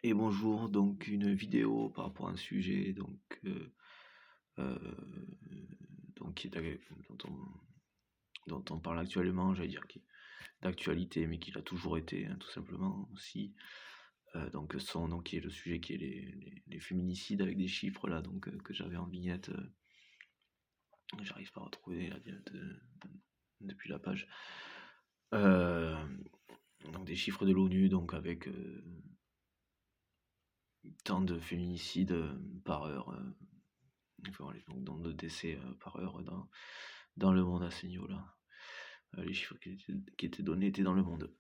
Et bonjour, donc une vidéo par rapport à un sujet euh, donc qui est, dont, dont on parle actuellement, j'allais dire qui est d'actualité, mais qui l'a toujours été, hein, tout simplement aussi. Qui est le sujet qui est les féminicides avec des chiffres là, que j'avais en vignette, j'arrive pas à retrouver là, depuis la page. Euh, donc des chiffres de l'ONU, donc avec tant de féminicides par heure. Enfin, voilà, donc nombre de décès par heure dans le monde à ce niveau-là. Les chiffres qui étaient donnés étaient dans le monde.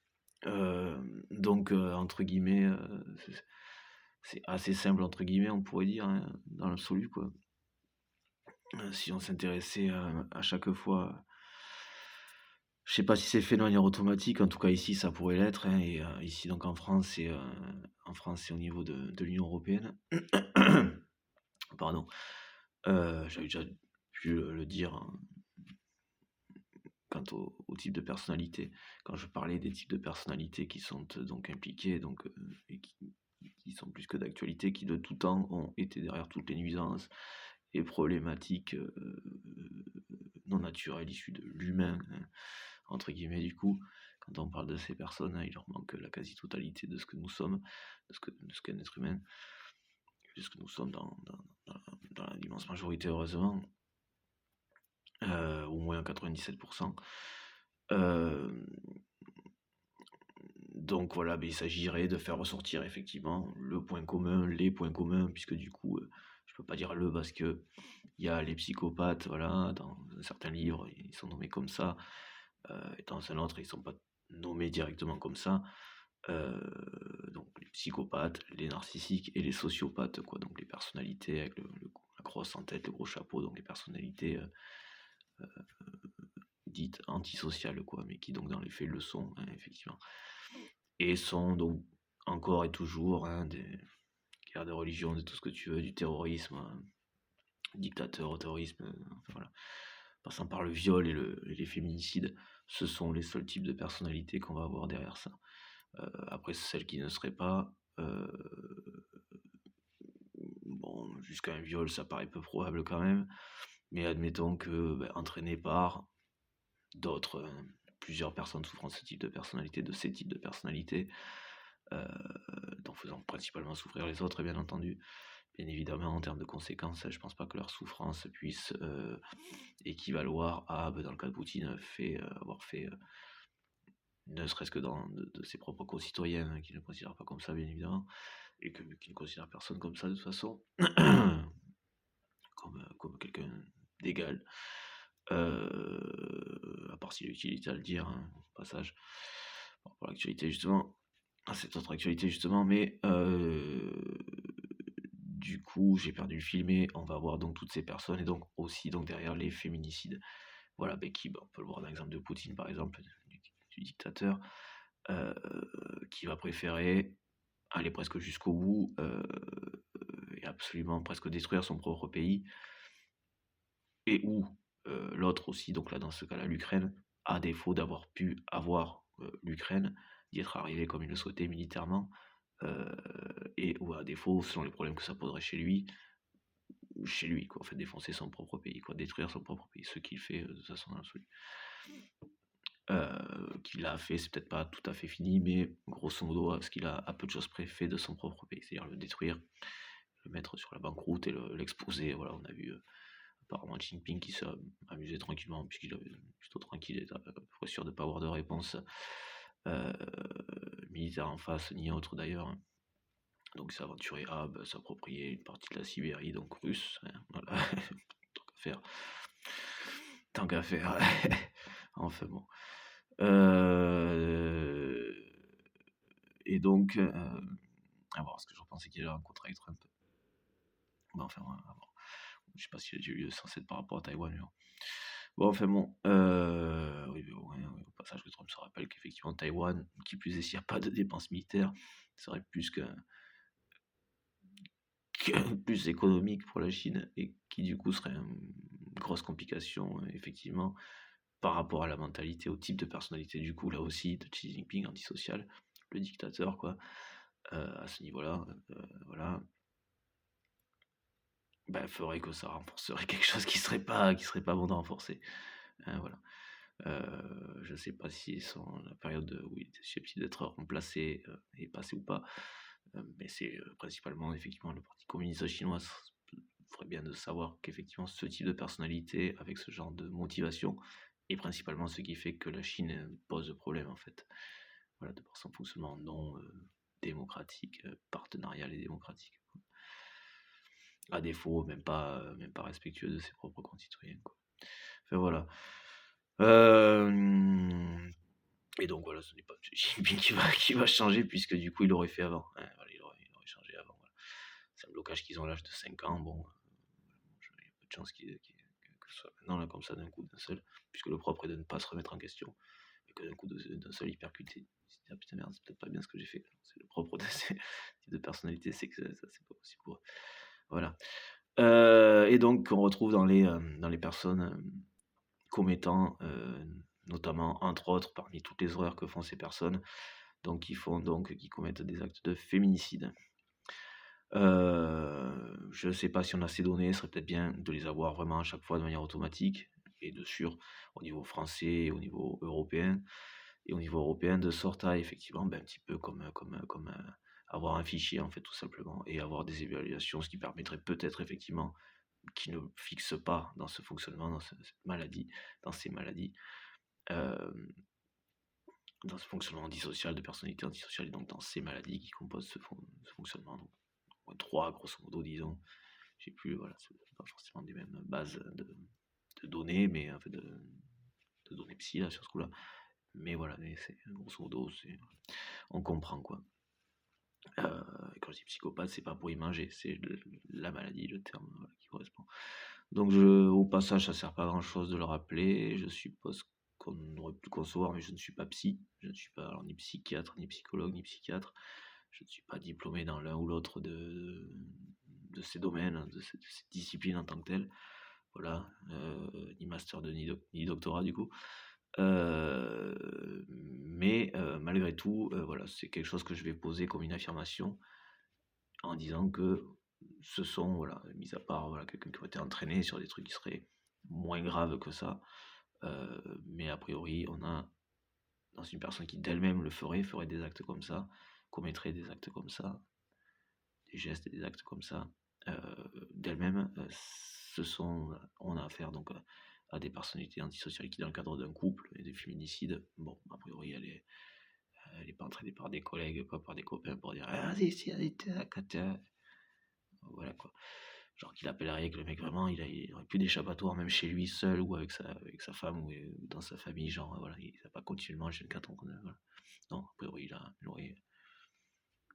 Entre guillemets, c'est assez simple, entre guillemets, on pourrait dire, hein, dans l'absolu, quoi. Si on s'intéressait à chaque fois, je sais pas si c'est fait de manière automatique, en tout cas ici ça pourrait l'être, hein, et ici donc en France, c'est au niveau de l'Union Européenne. Pardon. J'avais déjà pu le dire, hein, quant au type de personnalité, quand je parlais des types de personnalités qui sont donc impliqués, et qui sont plus que d'actualité, qui de tout temps ont été derrière toutes les nuisances et problématiques non naturelles issues de l'humain, hein, entre guillemets du coup. Quand on parle de ces personnes, hein, il leur manque la quasi-totalité de ce que nous sommes, de ce qu'est un être humain, de ce que nous sommes dans l'immense majorité, heureusement, au moins 97%. Donc voilà, il s'agirait de faire ressortir effectivement le point commun, les points communs, puisque du coup, je peux pas dire le parce que il y a les psychopathes, voilà, dans certains livres, ils sont nommés comme ça, et dans un autre, ils sont pas nommés directement comme ça. Donc les psychopathes, les narcissiques et les sociopathes, quoi. Donc les personnalités avec la grosse en tête, le gros chapeau, donc les personnalités dites antisociales, quoi, mais qui donc dans les faits le sont, hein, effectivement. Et sont donc encore et toujours, hein, des guerres de religion, de tout ce que tu veux, du terrorisme, dictateur au terrorisme, enfin, voilà. Passant par le viol et les féminicides, ce sont les seuls types de personnalités qu'on va avoir derrière ça. Après, celles qui ne seraient pas, bon, jusqu'à un viol, ça paraît peu probable quand même, mais admettons que, entraîné par d'autres, plusieurs personnes souffrant de ce type de personnalité, de ces types de personnalités, en faisant principalement souffrir les autres, bien entendu. Bien évidemment, en termes de conséquences, je pense pas que leur souffrance puisse équivaloir à, dans le cas de Poutine, avoir fait, ne serait-ce que de ses propres concitoyens, hein, qui ne le considèrent pas comme ça, bien évidemment, et qui ne considèrent personne comme ça, de toute façon, comme quelqu'un d'égal. À part s'il est utilité à le dire, hein, au passage, par rapport à l'actualité, justement, à cette autre actualité, justement, mais du coup, j'ai perdu le film et on va voir donc toutes ces personnes et donc aussi donc derrière les féminicides. Voilà, on peut le voir dans l'exemple de Poutine par exemple, du dictateur, euh, qui va préférer aller presque jusqu'au bout et absolument presque détruire son propre pays et où l'autre aussi, donc là dans ce cas-là l'Ukraine, à défaut d'avoir pu avoir l'Ukraine, d'y être arrivé comme il le souhaitait militairement, et ou à défaut, selon les problèmes que ça poserait chez lui, quoi, en fait, défoncer son propre pays, quoi, détruire son propre pays, ce qu'il fait de toute façon dans l'absolu. Qu'il a fait, c'est peut-être pas tout à fait fini, mais grosso modo, ce qu'il a à peu de choses près fait de son propre pays, c'est-à-dire le détruire, le mettre sur la banqueroute et l'exposer. Voilà, on a vu apparemment Xi Jinping qui s'est amusé tranquillement, puisqu'il avait plutôt tranquille, était à peu près sûr de ne pas avoir de réponse euh, militaire en face, ni autre d'ailleurs, hein. Donc il s'est aventuré à s'approprier une partie de la Sibérie, donc russe, hein, voilà, tant qu'à faire. Tant qu'à faire. Enfin bon. Euh, Et donc, à voir, ce que j'en pensais qu'il allait rencontrer avec Trump. Bon, enfin, à voir. Je sais pas s'il a déjà eu censé être par rapport à Taïwan, mais bon. Bon, enfin bon, oui, mais bon, ouais, au passage que Trump se rappelle qu'effectivement Taïwan, qui plus est s'il n'y a pas de dépenses militaires, serait plus plus économique pour la Chine et qui du coup serait une grosse complication, effectivement, par rapport à la mentalité, au type de personnalité du coup là aussi de Xi Jinping, antisocial, le dictateur quoi. à ce niveau-là, voilà, bah, ferait que ça renforcerait quelque chose qui serait pas bon de renforcer, voilà. Je sais pas si la période où il était susceptible d'être remplacé, est passée ou pas, mais c'est, principalement effectivement le parti communiste chinois. Ferait bien de savoir qu'effectivement ce type de personnalité avec ce genre de motivation est principalement ce qui fait que la Chine, pose problème en fait. Voilà, de par son fonctionnement non, démocratique, partenarial et démocratique. À défaut, même pas respectueux de ses propres concitoyens, quoi. Enfin voilà. Et donc voilà, ce n'est pas Xi Jinping qui va changer puisque du coup il l'aurait fait avant. Voilà, il aurait changé avant, voilà. C'est un blocage qu'ils ont à l'âge de 5 ans, bon, il y a peu de chances que ce soit maintenant là comme ça d'un coup, d'un seul, puisque le propre est de ne pas se remettre en question, et que d'un coup d'un seul il percute et il se dit: «Ah putain merde, c'est peut-être pas bien ce que j'ai fait». C'est le propre de ces types de personnalités, c'est que ça c'est pas possible pour eux. Voilà. Et donc on retrouve dans les personnes, commettant, notamment, entre autres, parmi toutes les horreurs que font ces personnes, donc qui commettent des actes de féminicide. Je ne sais pas si on a ces données, ce serait peut-être bien de les avoir vraiment à chaque fois de manière automatique et de sûr au niveau français et au niveau européen. Et au niveau européen, de sorte à effectivement, un petit peu comme avoir un fichier en fait tout simplement et avoir des évaluations, ce qui permettrait peut-être effectivement qui ne fixe pas dans ce fonctionnement, dans ces maladies, hem, dans ce fonctionnement antisocial, de personnalité antisociale et donc dans ces maladies qui composent ce fonctionnement. Donc, 3 grosso modo disons. J'ai plus, voilà, c'est pas forcément des mêmes bases de données, mais en fait de données psy là sur ce coup-là. Mais voilà, mais c'est grosso modo, on comprend quoi. Quand je dis psychopathe, c'est pas pour y manger, c'est la maladie, le terme, voilà, qui correspond. Donc au passage, ça sert pas à grand chose de le rappeler. Je suppose qu'on aurait pu le concevoir, mais je ne suis pas psy. Je ne suis pas alors, ni psychiatre, ni psychologue, ni psychiatre. Je ne suis pas diplômé dans l'un ou l'autre de ces domaines, de ces disciplines en tant que telles. Voilà, ni master 2, ni doctorat du coup. Mais malgré tout, voilà, c'est quelque chose que je vais poser comme une affirmation en disant que ce sont, voilà, mis à part voilà, quelqu'un qui aurait été entraîné sur des trucs qui seraient moins graves que ça, mais a priori, on a dans une personne qui d'elle-même le ferait des actes comme ça, commettrait des actes comme ça, des gestes et des actes comme ça, d'elle-même, on a affaire donc à des personnalités antisociales qui, dans le cadre d'un couple et des féminicides, bon, a priori, elle est pas entraînée par des collègues, quoi, par des copains pour dire «Ah, vas-y, si, allez, tac, tac». Voilà quoi. Genre qu'il appellerait que le mec vraiment, il aurait plus d'échappatoire, même chez lui seul ou avec sa femme ou dans sa famille, genre voilà, il n'a pas continuellement H24 voilà. Non, a priori, il aurait une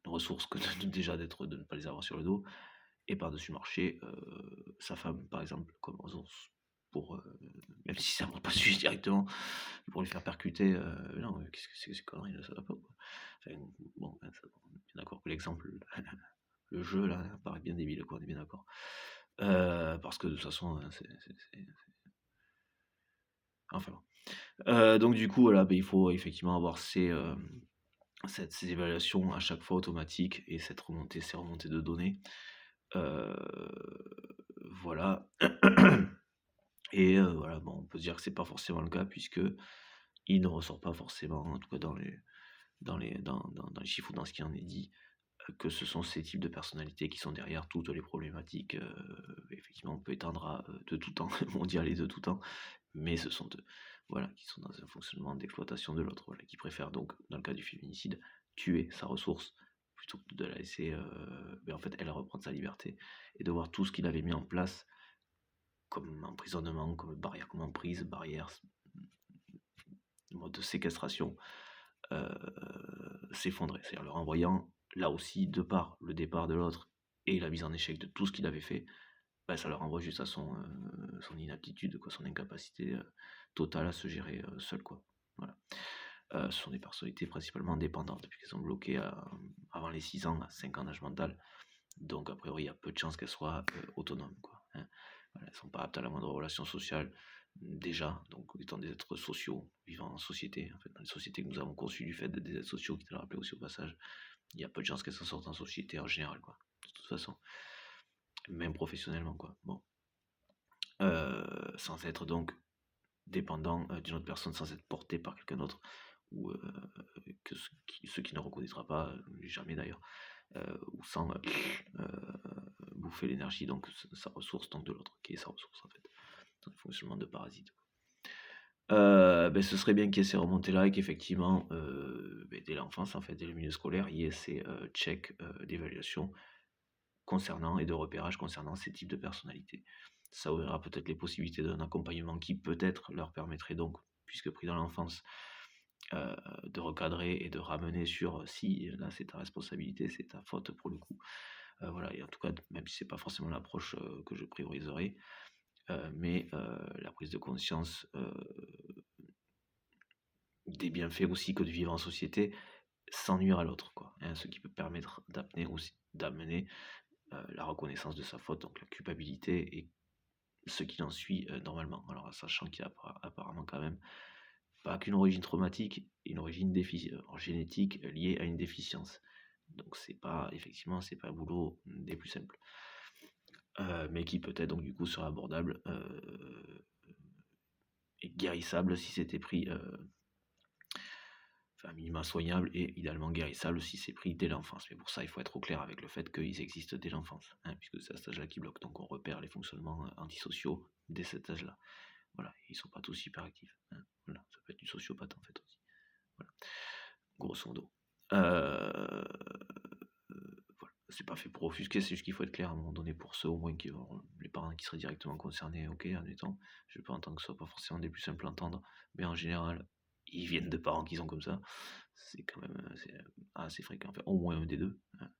ressource que déjà de ne pas les avoir sur le dos, et par-dessus le marché, sa femme, par exemple, comme ressource pour, même si ça ne va pas se juger directement, pour lui faire percuter, non, qu'est-ce que c'est que ces conneries là, ça va pas quoi. Enfin, bon, on est bien d'accord que l'exemple, le jeu là, paraît bien débile quoi, on est bien d'accord. Parce que de toute façon, enfin bon. Donc du coup, voilà, il faut effectivement avoir ces évaluations à chaque fois automatiques et ces remontées de données. Heu, voilà. Et voilà, bon, on peut se dire que c'est pas forcément le cas puisque il ne ressort pas forcément, en tout cas dans les chiffres ou dans ce qui en est dit, que ce sont ces types de personnalités qui sont derrière toutes les problématiques, effectivement on peut étendre à, de tout temps, mondial et de tout temps, mais ce sont eux, voilà, qui sont dans un fonctionnement d'exploitation de l'autre, voilà, qui préfèrent donc, dans le cas du féminicide, tuer sa ressource plutôt que de la laisser, en fait, elle reprendre sa liberté et de voir tout ce qu'il avait mis en place comme emprisonnement, comme barrière, comme emprise, barrière, mode de séquestration, heu, s'effondrer. C'est-à-dire le renvoyant, là aussi, de par le départ de l'autre et la mise en échec de tout ce qu'il avait fait, ça le renvoie juste à son inaptitude, quoi, son incapacité, totale à se gérer, seul, quoi. Voilà. Ce sont des personnalités principalement dépendantes, depuis qu'elles sont bloquées avant les 6 ans, à 5 ans d'âge mental. Donc a priori, il y a peu de chances qu'elles soient, autonomes, quoi, hein. Voilà, elles sont pas aptes à la moindre relation sociale, déjà, donc étant des êtres sociaux, vivant en société, en fait, dans les sociétés que nous avons conçues du fait d'être des êtres sociaux, qui te le rappelais aussi au passage, Il y a peu de chances qu'elle s'en sorte en société en général, quoi. De toute façon, même professionnellement, quoi. Bon. Sans être donc dépendant d'une autre personne, sans être porté par quelqu'un d'autre, ou que ce qui ne reconnaîtra pas, jamais d'ailleurs, ou sans bouffer l'énergie, donc sa ressource, donc de l'autre, qui est sa ressource en fait. Donc, fonctionnement de parasite. Ce serait bien qu'il y ait ces remontées-là et qu'effectivement, dès l'enfance, en fait, dès le milieu scolaire, il y ait ces checks d'évaluation concernant et de repérage concernant ces types de personnalités. Ça ouvrira peut-être les possibilités d'un accompagnement qui peut-être leur permettrait donc, puisque pris dans l'enfance, de recadrer et de ramener sur si là c'est ta responsabilité, c'est ta faute pour le coup. Voilà, et en tout cas, même si c'est pas forcément l'approche que je prioriserai, mais la prise de conscience des bienfaits aussi que de vivre en société sans nuire à l'autre, quoi. Hein, ce qui peut permettre d'amener la reconnaissance de sa faute, donc la culpabilité et ce qui en suit normalement. Alors, sachant qu'il y a apparemment quand même pas qu'une origine traumatique, une origine génétique liée à une déficience. Donc effectivement, c'est pas un boulot des plus simples. Mais qui peut-être donc du coup sera abordable et guérissable si c'était pris, enfin minima soignable et idéalement guérissable si c'est pris dès l'enfance. Mais pour ça, il faut être au clair avec le fait qu'ils existent dès l'enfance, hein, puisque c'est à cet âge-là qui bloque. Donc on repère les fonctionnements antisociaux dès cet âge-là. Voilà, ils sont pas tous hyperactifs. Hein. Voilà, ça peut être du sociopathe en fait aussi. Voilà, grosso modo. Voilà. C'est pas fait pour offusquer, c'est juste qu'il faut être clair à un moment donné pour ceux au moins qui auront les parents qui seraient directement concernés, ok, admettons. Je peux entendre que ce soit pas forcément des plus simples à entendre, mais en général, ils viennent de parents qui sont comme ça. C'est quand même assez fréquent. Enfin, au moins un des deux. Hein.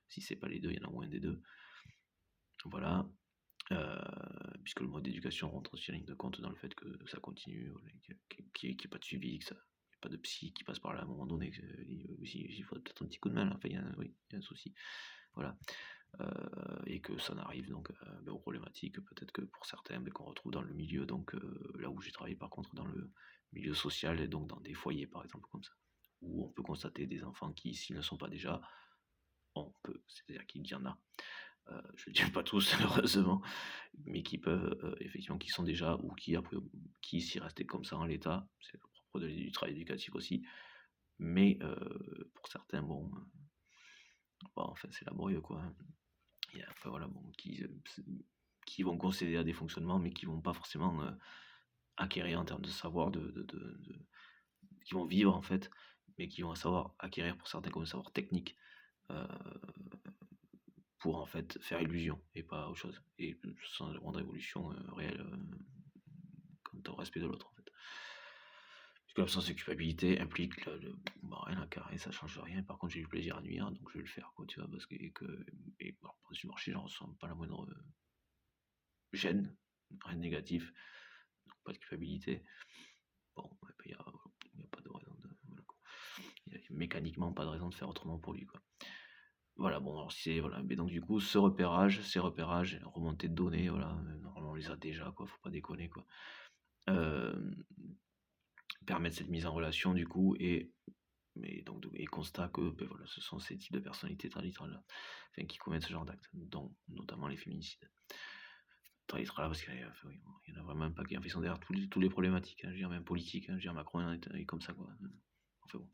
Si c'est pas les deux, il y en a au moins un des deux. Voilà. Puisque le mode d'éducation rentre aussi en ligne de compte dans le fait que ça continue, qu'il n'y ait pas de suivi, que ça, qu'il n'y ait pas de psy qui passe par là à un moment donné, il faut peut-être un petit coup de main, enfin, il y a un souci. Voilà. Et que ça n'arrive donc aux problématiques, peut-être que pour certains, qu'on retrouve dans le milieu, donc là où j'ai travaillé par contre, dans le milieu social, et donc dans des foyers par exemple, comme ça, où on peut constater des enfants qui, s'ils ne sont pas déjà, c'est-à-dire qu'il y en a, je ne dis pas tous heureusement, mais qui peuvent, effectivement, qui sont déjà, ou qui s'y restaient comme ça en l'état, c'est le propre du travail éducatif aussi, mais pour certains, enfin c'est laborieux quoi. Hein. Enfin voilà, qui vont concéder à des fonctionnements, mais qui vont pas forcément acquérir en termes de savoir, qui vont vivre en fait, mais qui vont savoir acquérir pour certains comme un savoir technique, euh, pour en fait faire illusion et pas autre chose, et sans rendre évolution réelle quant au respect de l'autre en fait. Puisque l'absence de culpabilité implique rien à carrer, ça change rien. Par contre, j'ai du plaisir à nuire, donc je vais le faire, quoi, tu vois, parce que pour le marché, j'en ressens pas la moindre gêne, rien de négatif, donc pas de culpabilité. Bon, il n'y a pas de raison voilà, il y a mécaniquement pas de raison de faire autrement pour lui, quoi. Voilà, bon, alors voilà, mais donc du coup, ces repérages, remontées de données, voilà, normalement on les a déjà, quoi, faut pas déconner, quoi. Permettre cette mise en relation, du coup, et constat que voilà, ce sont ces types de personnalités traditionnelles, enfin, qui commettent ce genre d'actes, dont notamment les féminicides. Traditionnelles, parce qu'il y en a vraiment un paquet, enfin, ils sont derrière tous les problématiques, hein, je veux dire, même politiques, hein, je veux dire, Macron est comme ça, quoi. Enfin bon,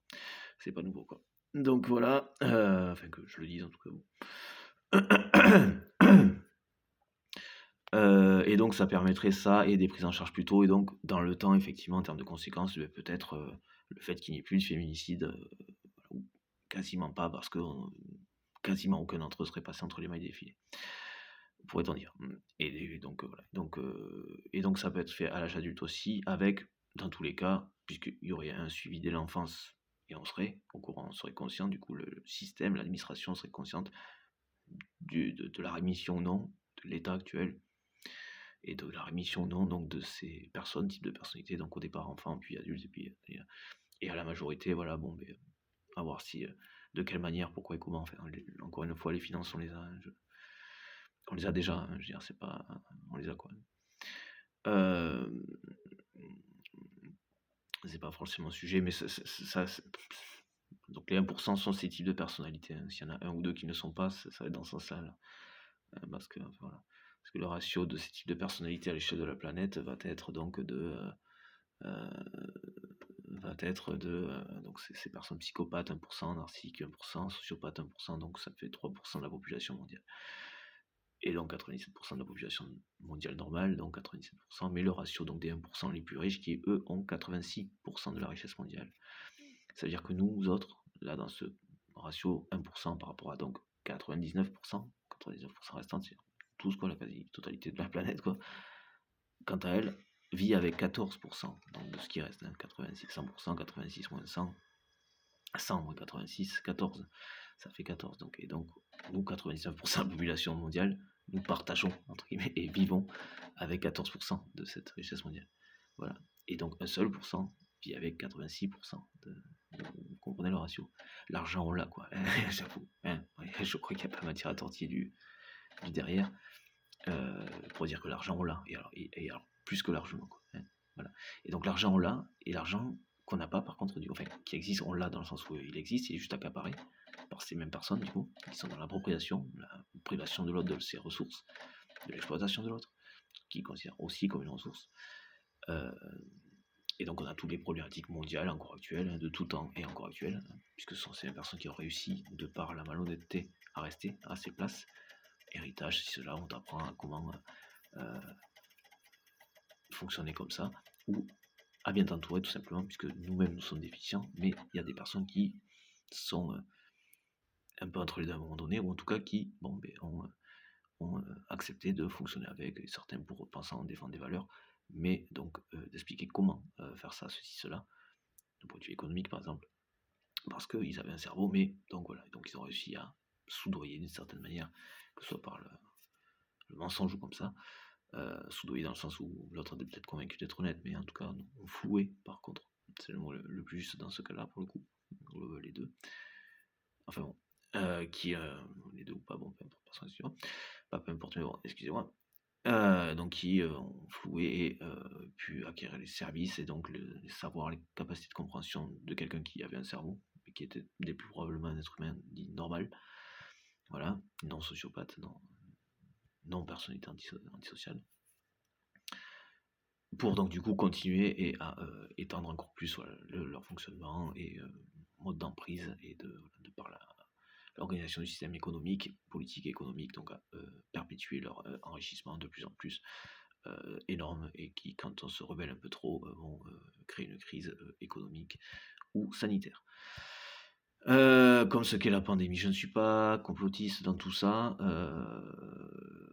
c'est pas nouveau, quoi. Donc voilà, enfin que je le dise en tout cas, bon. Et donc ça permettrait ça et des prises en charge plus tôt, et donc dans le temps, effectivement, en termes de conséquences, peut-être le fait qu'il n'y ait plus de féminicide, ou quasiment pas, parce que quasiment aucun d'entre eux serait passé entre les mailles des filets, pourrait-on dire. Et donc voilà. Et donc ça peut être fait à l'âge adulte aussi, avec, dans tous les cas, puisqu'il y aurait un suivi dès l'enfance, et on serait au courant, on serait conscient, du coup le système, l'administration serait consciente de la rémission ou non de l'état actuel, et de la rémission ou non donc de ces personnes, type de personnalité, donc au départ enfant, puis adulte, et à la majorité, voilà, à voir si, de quelle manière, pourquoi et comment. Enfin, encore une fois, les finances, on les a déjà, hein, je veux dire, c'est pas, on les a quoi. C'est pas forcément un sujet, mais ça Donc les 1% sont ces types de personnalités, hein. S'il y en a un ou deux qui ne sont pas, ça va être dans ce sens-là, là. Parce que, enfin, voilà. Parce que le ratio de ces types de personnalités à l'échelle de la planète va être donc euh, donc ces personnes psychopathes 1%, narcissiques 1%, sociopathes 1%, donc ça fait 3% de la population mondiale. Et donc 97% de la population mondiale normale, donc 97%, mais le ratio donc des 1% les plus riches qui, eux, ont 86% de la richesse mondiale. Ça veut dire que nous autres, là, dans ce ratio 1% par rapport à donc 99%, 99% restant, c'est tout ce qu'on a, la quasi-totalité de la planète, quoi. Quant à elle, vit avec 14%, donc de ce qui reste, hein, 86, 100%, 86 moins 100, 100 moins 86, 14, ça fait 14. Donc, et donc, nous, 99% de la population mondiale, nous partageons, entre guillemets, et vivons avec 14% de cette richesse mondiale. Voilà. Et donc, un seul pourcent vit avec 86%. Vous comprenez le ratio. L'argent, on l'a, quoi. J'avoue. Hein, je crois qu'il n'y a pas matière à tortiller du derrière pour dire que l'argent, on l'a. Et alors plus que largement, quoi. Hein, voilà. Et donc, l'argent, on l'a. Et l'argent qu'on n'a pas, par contre, enfin, qui existe, on l'a dans le sens où il existe, il est juste accaparé par ces mêmes personnes, du coup, qui sont dans l'appropriation, la privation de l'autre de ses ressources, de l'exploitation de l'autre, qui considère aussi comme une ressource. Et donc on a toutes les problématiques mondiales encore actuelles, hein, de tout temps et encore actuelles, hein, puisque ce sont ces personnes qui ont réussi, de par la malhonnêteté, à rester à ces places. Héritage, si cela, on t'apprend à comment fonctionner comme ça, ou à bien t'entourer tout simplement, puisque nous-mêmes nous sommes déficients, mais il y a des personnes qui sont un peu entre les deux à un moment donné, ou en tout cas qui ont accepté de fonctionner avec, et certains pour pensant défendre des valeurs, mais donc d'expliquer comment faire ça, ceci, cela, d'un point de vue économique par exemple, parce qu'ils avaient un cerveau, mais donc voilà, donc ils ont réussi à soudoyer d'une certaine manière, que ce soit par le mensonge ou comme ça, soudoyer dans le sens où l'autre était peut-être convaincu d'être honnête, mais en tout cas, on flouait par contre, c'est le mot le plus juste dans ce cas-là pour le coup, les deux, enfin bon, les deux ou pas, bon, peu importe, pas peu importe, mais bon, excusez-moi, donc qui ont floué et pu acquérir les services et donc les savoirs, les capacités de compréhension de quelqu'un qui avait un cerveau, mais qui était des plus probablement un être humain dit normal, voilà, non sociopathe, non personnalité antisociale, pour donc du coup continuer et à étendre encore plus voilà, leur fonctionnement et mode d'emprise et de par l'organisation du système économique, politique et économique, donc à perpétuer leur enrichissement de plus en plus énorme et qui, quand on se rebelle un peu trop, vont créer une crise économique ou sanitaire. Comme ce qu'est la pandémie, je ne suis pas complotiste dans tout ça.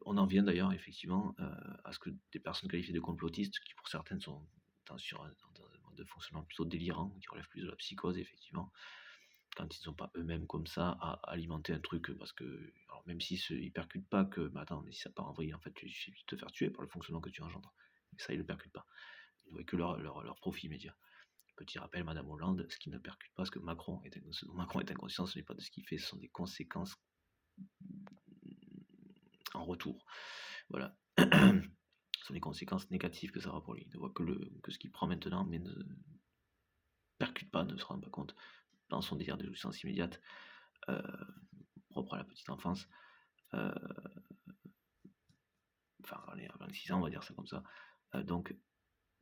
On en vient d'ailleurs effectivement à ce que des personnes qualifiées de complotistes, qui pour certaines sont dans un mode de fonctionnement plutôt délirant, qui relève plus de la psychose effectivement, quand ils ne sont pas eux-mêmes comme ça, à alimenter un truc, parce que, alors même s'ils ne percutent pas que, mais attends, mais si ça part en vrille, en fait, tu suffit de te faire tuer par le fonctionnement que tu engendres. Et ça, ils ne le percutent pas. Ils ne voient que leur profit immédiat. Petit rappel, Madame Hollande, ce qui ne percute pas, ce que Macron est inconscient, ce n'est pas de ce qu'il fait, ce sont des conséquences en retour. Voilà. Ce sont des conséquences négatives que ça aura pour lui. Il ne voit que ce qu'il prend maintenant, mais ne percute pas, ne se rend pas compte dans son désir de jouissance immédiate, propre à la petite enfance, enfin avant les 6 ans, on va dire ça comme ça, donc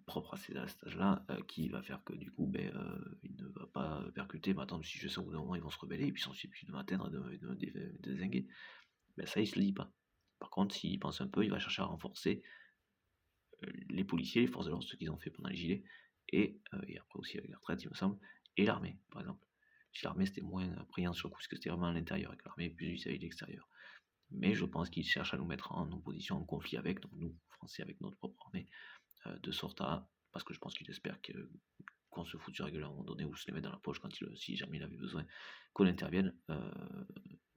propre à cet âge-là, qui va faire que du coup, il ne va pas percuter, mais attends, si je sais au bout d'un moment, ils vont se rebeller, et puis s'ensuite de m'atteindre et de me dézinguer. Ça, il se le dit pas. Par contre, s'il pense un peu, il va chercher à renforcer les policiers, les forces de l'ordre, ce qu'ils ont fait pendant les gilets, et après aussi avec la retraite, il me semble, et l'armée, par exemple. Si l'armée, c'était moins brillant sur le coup, parce que c'était vraiment à l'intérieur, et que l'armée est plus vis-à-vis de l'extérieur. Mais je pense qu'ils cherchent à nous mettre en opposition, en conflit avec, donc nous, Français, avec notre propre armée, de sorte à, parce que je pense qu'ils espèrent qu'on se fout sur la gueule à un moment donné, ou se les met dans la poche quand si jamais il avait besoin, qu'on intervienne,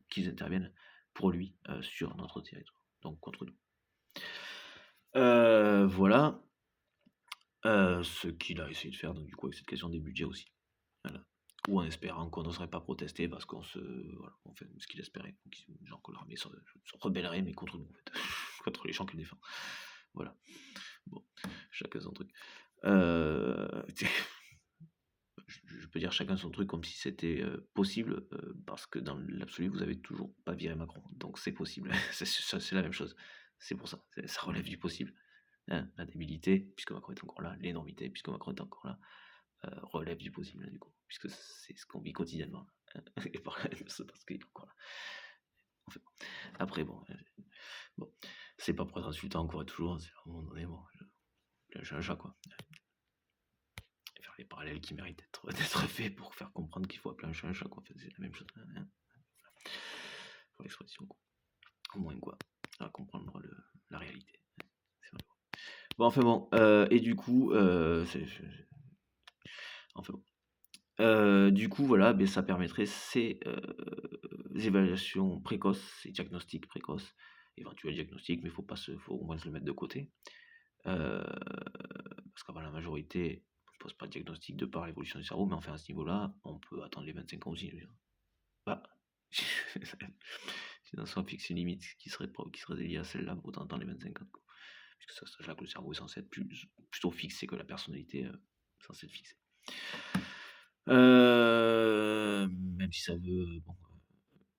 qu'ils interviennent pour lui sur notre territoire, donc contre nous. Voilà ce qu'il a essayé de faire, donc du coup avec cette question des budgets aussi. Voilà. Ou en espérant qu'on n'oserait pas protester parce qu'on fait ce qu'il espérait. Donc, genre que l'armée se rebellerait, mais contre nous, en fait. Contre les gens qu'il défend. Voilà. Bon, chacun son truc. je peux dire chacun son truc comme si c'était possible, parce que dans l'absolu, vous avez toujours pas viré Macron. Donc c'est possible. C'est la même chose. C'est pour ça. Ça relève du possible. Hein, la débilité, puisque Macron est encore là, l'énormité, puisque Macron est encore là, relève du possible, hein, du coup, puisque c'est ce qu'on vit quotidiennement. Hein, et c'est parce qu'il est encore là. En fait, après, bon, c'est pas pour être insultant encore et toujours, c'est à un moment donné, bon, j'ai un chat, quoi. Et faire les parallèles qui méritent d'être faits pour faire comprendre qu'il faut appeler un chat, quoi. En fait, c'est la même chose. Hein. Pour l'expression, quoi. Au moins, quoi. À comprendre la réalité. C'est vrai. Bon, enfin bon, et du coup, enfin bon. Du coup, voilà, ben, ça permettrait ces évaluations précoces, ces diagnostics précoces, éventuels diagnostics, mais faut au moins se le mettre de côté. Parce qu'avant la majorité, on ne pose pas de diagnostic de par l'évolution du cerveau, mais enfin à ce niveau-là, on peut attendre les 25 ans aussi. Je veux dire. Bah, si on soit fixe une limite qui serait liée à celle-là, autant attendre les 25 ans. Quoi. Puisque ça, là que le cerveau est censé être plutôt fixé que la personnalité est censée être fixée. Même si ça veut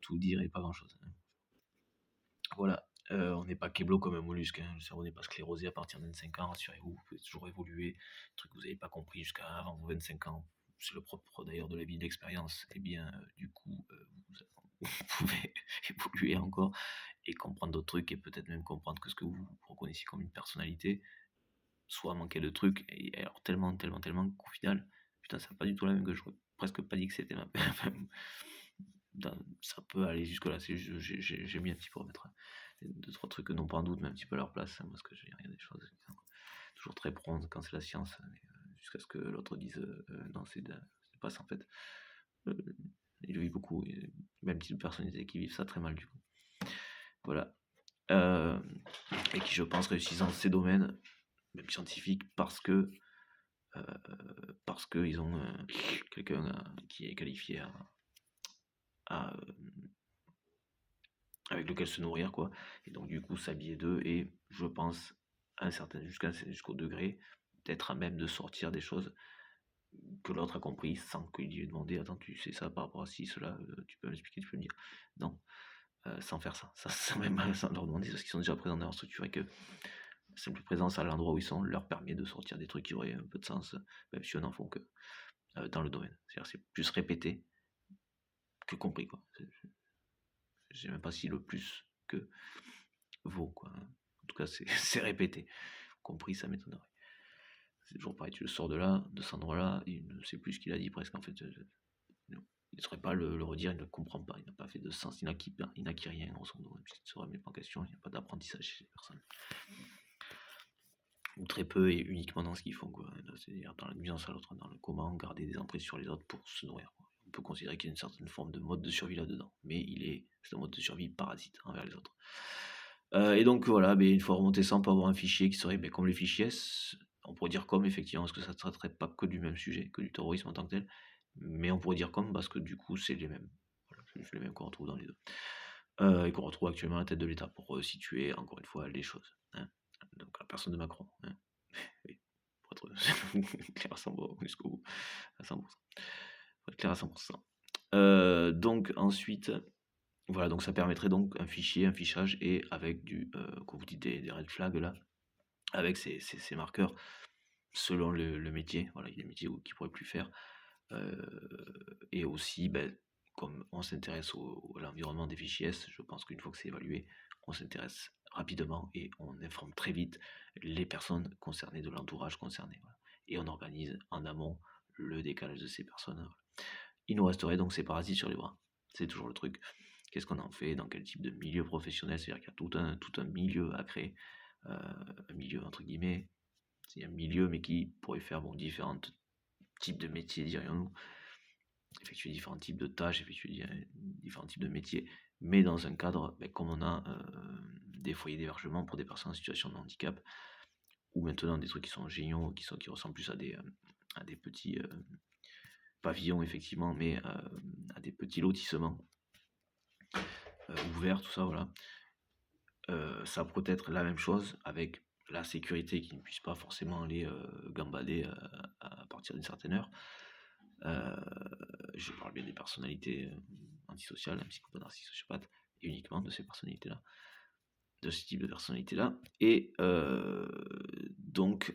tout dire et pas grand-chose. Hein. Voilà. On n'est pas kéblo comme un mollusque, hein. Le cerveau n'est pas sclérosé à partir de 25 ans, rassurez-vous, vous pouvez toujours évoluer. Un truc que vous n'avez pas compris jusqu'à avant vos 25 ans, c'est le propre d'ailleurs de la vie, de l'expérience, et bien du coup, vous pouvez évoluer encore et comprendre d'autres trucs et peut-être même comprendre que ce que vous reconnaissez comme une personnalité soit manquer de trucs, et alors tellement qu'au final, putain, c'est pas du tout la même que je presque pas dit que c'était la même. Ça peut aller jusque là, c'est juste, j'ai mis un petit peu remettre deux trois trucs que non pas en doute mais un petit peu à leur place, hein, parce que il y a des choses qui sont toujours très bronze quand c'est la science, jusqu'à ce que l'autre dise non c'est pas ça en fait. Il le vit beaucoup, et même type de personnalités qui vivent ça très mal du coup. Voilà. Et qui je pense réussissent dans ces domaines, même scientifiques, parce que ils ont quelqu'un qui est qualifié à avec lequel se nourrir, quoi. Et donc, du coup, s'habiller d'eux, et je pense, jusqu'au degré, d'être à même de sortir des choses que l'autre a compris sans qu'il lui ait demandé, attends, tu sais ça par rapport à ci, cela, tu peux m'expliquer, tu peux me dire. Non, sans faire ça, sans même sans leur demander, parce qu'ils sont déjà présents dans leur structure et que la simple présence à l'endroit où ils sont leur permet de sortir des trucs qui auraient un peu de sens, même si eux n'en font que dans le domaine. C'est-à-dire c'est plus répété que compris, quoi. Je sais même pas si le plus que vaut, quoi. En tout cas, c'est répété. Compris, ça m'étonnerait. C'est toujours pareil, tu le sors de cet endroit-là, il ne sait plus ce qu'il a dit presque, en fait. Il ne saurait pas le redire, il ne le comprend pas, il n'a pas fait de sens, il n'acquit rien, grosso modo, puisqu'il ne se remet pas en question, il n'y a pas d'apprentissage chez les personnes. Ou très peu, et uniquement dans ce qu'ils font, quoi. C'est-à-dire dans la nuisance à l'autre, dans le comment garder des emprises sur les autres pour se nourrir, quoi. On peut considérer qu'il y a une certaine forme de mode de survie là-dedans, mais c'est un mode de survie parasite envers les autres. Et donc voilà, une fois remonté ça, on peut avoir un fichier qui serait comme les fichiers S. On pourrait dire comme, effectivement, parce que ça ne traiterait pas que du même sujet, que du terrorisme en tant que tel, mais on pourrait dire comme parce que du coup c'est les mêmes. Voilà, c'est les mêmes qu'on retrouve dans les deux. Et qu'on retrouve actuellement à la tête de l'État pour situer encore une fois les choses. Hein. Donc la personne de Macron. Hein. Oui, pour être clair à 100% jusqu'au bout. À 100%. Pour être clair à 100%. Donc ensuite, voilà, donc ça permettrait donc un fichage, et avec quand vous dites des red flags là, avec ces marqueurs selon le métier, voilà, il y a des métiers qui ne pourraient plus faire. Et aussi, comme on s'intéresse à l'environnement des fichiers S, je pense qu'une fois que c'est évalué, on s'intéresse rapidement et on informe très vite les personnes concernées, de l'entourage concerné. Voilà. Et on organise en amont le décalage de ces personnes. Voilà. Il nous resterait donc ces parasites sur les bras. C'est toujours le truc. Qu'est-ce qu'on en fait? Dans quel type de milieu professionnel? C'est-à-dire qu'il y a tout un milieu à créer. Un milieu entre guillemets. C'est un milieu, mais qui pourrait faire différents types de métiers, dirions-nous. Effectuer différents types de tâches, effectuer différents types de métiers, mais dans un cadre, comme on a des foyers d'hébergement pour des personnes en situation de handicap, ou maintenant des trucs qui sont géniaux, qui ressemblent plus à des petits pavillons, effectivement, mais à des petits lotissements ouverts, tout ça, voilà. Ça pourrait être la même chose avec la sécurité qui ne puisse pas forcément aller gambader à partir d'une certaine heure. Euh, je parle bien des personnalités antisociales, un psychopathe, narcissiopathe, et uniquement de ces personnalités-là, de ce type de personnalité-là. Et donc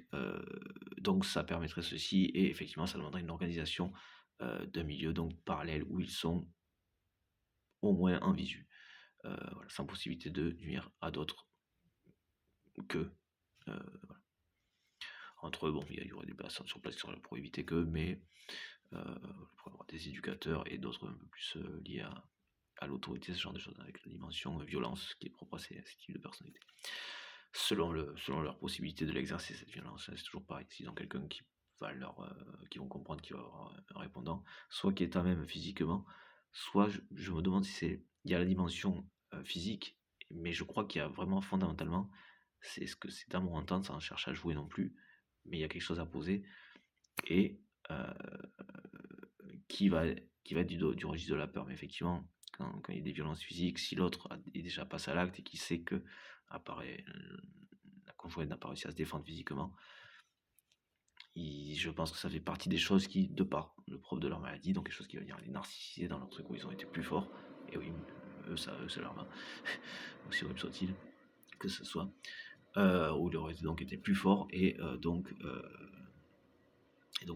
ça permettrait ceci, et effectivement, ça demanderait une organisation d'un milieu donc parallèle où ils sont au moins en visu, voilà, sans possibilité de nuire à d'autres que. Voilà. Entre eux, bon, il y aurait des personnes sur place pour éviter que, mais il pourrait y avoir des éducateurs et d'autres un peu plus liés à l'autorité, ce genre de choses, avec la dimension violence qui est propre à ces types de personnalités. Selon leur possibilité de l'exercer, cette violence, c'est toujours pareil. S'ils ont quelqu'un qui vont comprendre, qui va avoir un répondant, soit qui est à même physiquement, soit je me demande si il y a la dimension physique, mais je crois qu'il y a vraiment fondamentalement, c'est ce que c'est dans mon entente, sans chercher à jouer non plus, mais il y a quelque chose à poser, et euh, qui va être du registre de la peur. Mais effectivement, quand il y a des violences physiques, si l'autre est déjà passé à l'acte et qui sait que la conjointe n'a pas réussi à se défendre physiquement, je pense que ça fait partie des choses qui, de par le propre de leur maladie, donc quelque chose qui va venir les narcissiser dans leur truc où ils ont été plus forts, et oui, eux, c'est leur main, aussi horrible soit-il que ce soit, où ils auraient donc été plus forts, et donc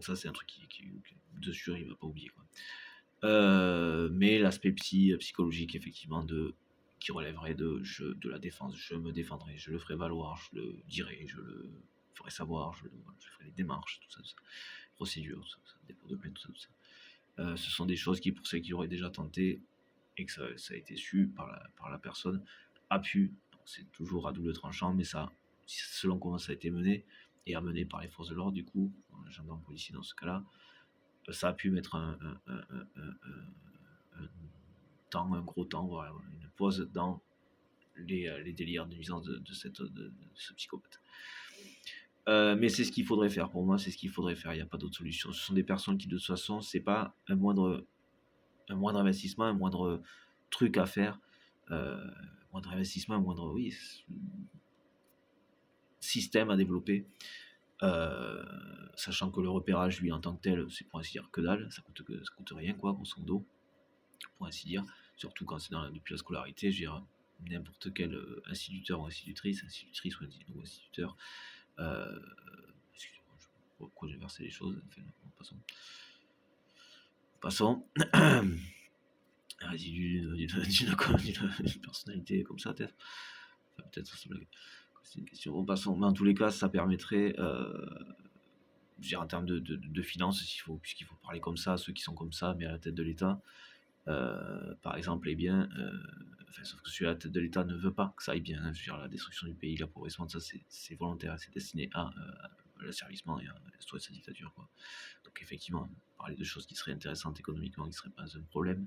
ça, c'est un truc qui de sûr, il va pas oublier, quoi. Mais l'aspect psychologique, effectivement, qui relèverait de la défense, je me défendrai, je le ferai valoir, je le dirai, je le ferai savoir, je ferai les démarches, tout ça, procédures, tout ça, dépôt de plainte, tout ça. Ce sont des choses qui, pour ceux qui auraient déjà tenté et que ça a été su par la personne, a pu, c'est toujours à double tranchant, mais ça, selon comment ça a été mené, et amené par les forces de l'ordre, du coup, gendarme policier dans ce cas-là, ça a pu mettre un gros temps, voilà, une pause dans les délires de nuisance de ce psychopathe. Mais c'est ce qu'il faudrait faire, pour moi, c'est ce qu'il faudrait faire, il n'y a pas d'autre solution. Ce sont des personnes qui, de toute façon, c'est pas un moindre investissement, un moindre truc à faire, moindre investissement, un moindre, oui, système à développer, sachant que le repérage, lui, en tant que tel, c'est pour ainsi dire que dalle, ça coûte rien, quoi, grosso modo, pour ainsi dire, surtout quand c'est depuis la scolarité, je veux dire, n'importe quel instituteur ou institutrice ou instituteur, excusez-moi, je sais pas pourquoi j'ai versé les choses, enfin, bon, passons, résidu d'une personnalité comme ça, peut-être, enfin, peut-être c'est une question, bon, passons, mais en tous les cas, ça permettrait, je veux dire, en termes de finances, puisqu'il faut parler comme ça, ceux qui sont comme ça, mais à la tête de l'État, par exemple, eh bien, sauf que celui à la tête de l'État ne veut pas que ça aille bien, hein. Je veux dire, la destruction du pays, l'appauvrissement, ça, c'est volontaire, c'est destiné à l'asservissement et à instaurer sa dictature, quoi. Donc effectivement, parler de choses qui seraient intéressantes économiquement, qui ne seraient pas un problème,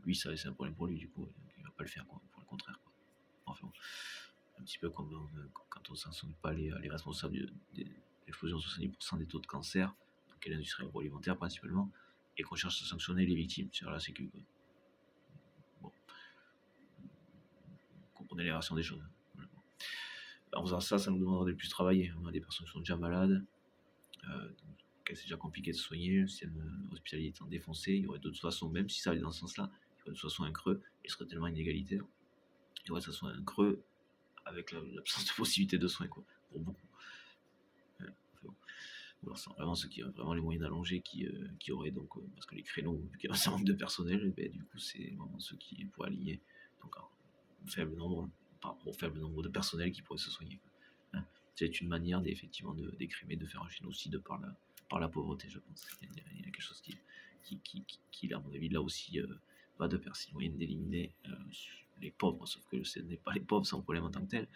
lui, ça c'est un problème pour lui, du coup, il ne va pas le faire, quoi, pour le contraire, quoi. Enfin, un petit peu comme quand on ne sanctionne pas les responsables de l'explosion de 70% des taux de cancer, donc l'industrie agroalimentaire principalement, et qu'on cherche à sanctionner les victimes sur la sécu, quoi. Bon, vous comprenez les rations des choses. Voilà. En faisant ça, ça nous demanderait de plus travailler. On a des personnes qui sont déjà malades, c'est déjà compliqué de se soigner, le système hospitalier étant défoncé, il y aurait d'autres façons, même si ça allait dans ce sens-là, il y aurait de toute façon un creux, il serait tellement inégalitaire, il y aurait de toute façon un creux avec l'absence de possibilité de soins, quoi, pour beaucoup. Enfin, bon. Ou alors c'est vraiment ceux qui ont vraiment les moyens d'allonger qui auraient donc, parce que les créneaux, vu qu'il y a un manque de personnel, et ben, du coup c'est vraiment ceux qui pourraient aligner, donc un faible nombre, par rapport au faible nombre de personnel qui pourraient se soigner, hein. C'est une manière effectivement d'écrimer, de faire un génocide par la pauvreté, je pense. Il y a quelque chose qui à mon avis, là aussi, va de pair. C'est le moyen d'éliminer les pauvres, sauf que ce n'est pas les pauvres sans problème en tant que tel,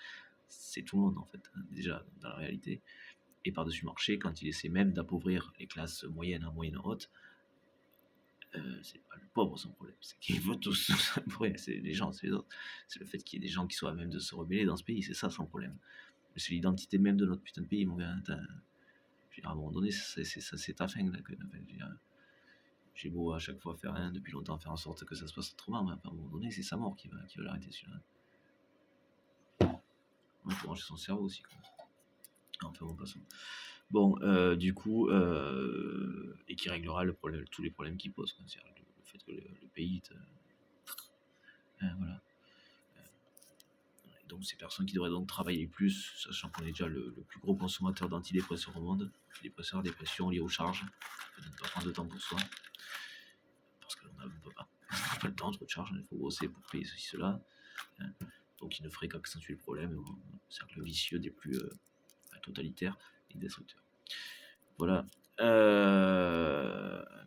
c'est tout le monde en fait, hein, déjà dans la réalité. Et par-dessus marché, quand il essaie même d'appauvrir les classes moyennes, hautes, c'est pas le pauvre son problème, c'est qu'il veut tous appauvrir, c'est les gens, c'est les autres. C'est le fait qu'il y ait des gens qui soient à même de se rebeller dans ce pays, c'est ça son problème. C'est l'identité même de notre putain de pays, mon gars. À un moment donné, c'est ta fin. Là, j'ai beau à chaque fois faire rien, depuis longtemps faire en sorte que ça se passe autrement, mais à un moment donné, c'est sa mort qui va l'arrêter, celui-là. Il faut ranger son cerveau aussi, quoi. Enfin bon, passons. Bon, du coup, et qui réglera tous les problèmes qu'il pose, quoi. C'est-à-dire le fait que le pays voilà. Donc ces personnes qui devraient donc travailler plus, sachant qu'on est déjà le plus gros consommateur d'antidépresseurs au monde, antidépresseurs, dépression liée aux charges, de ne pas prendre de temps pour soi, parce qu'on ne peut pas. On n'a pas le temps, trop de charges, il faut bosser pour payer ceci, cela. Hein. Donc il ne ferait qu'accentuer le problème, cercle vicieux des plus totalitaires et destructeurs. Voilà.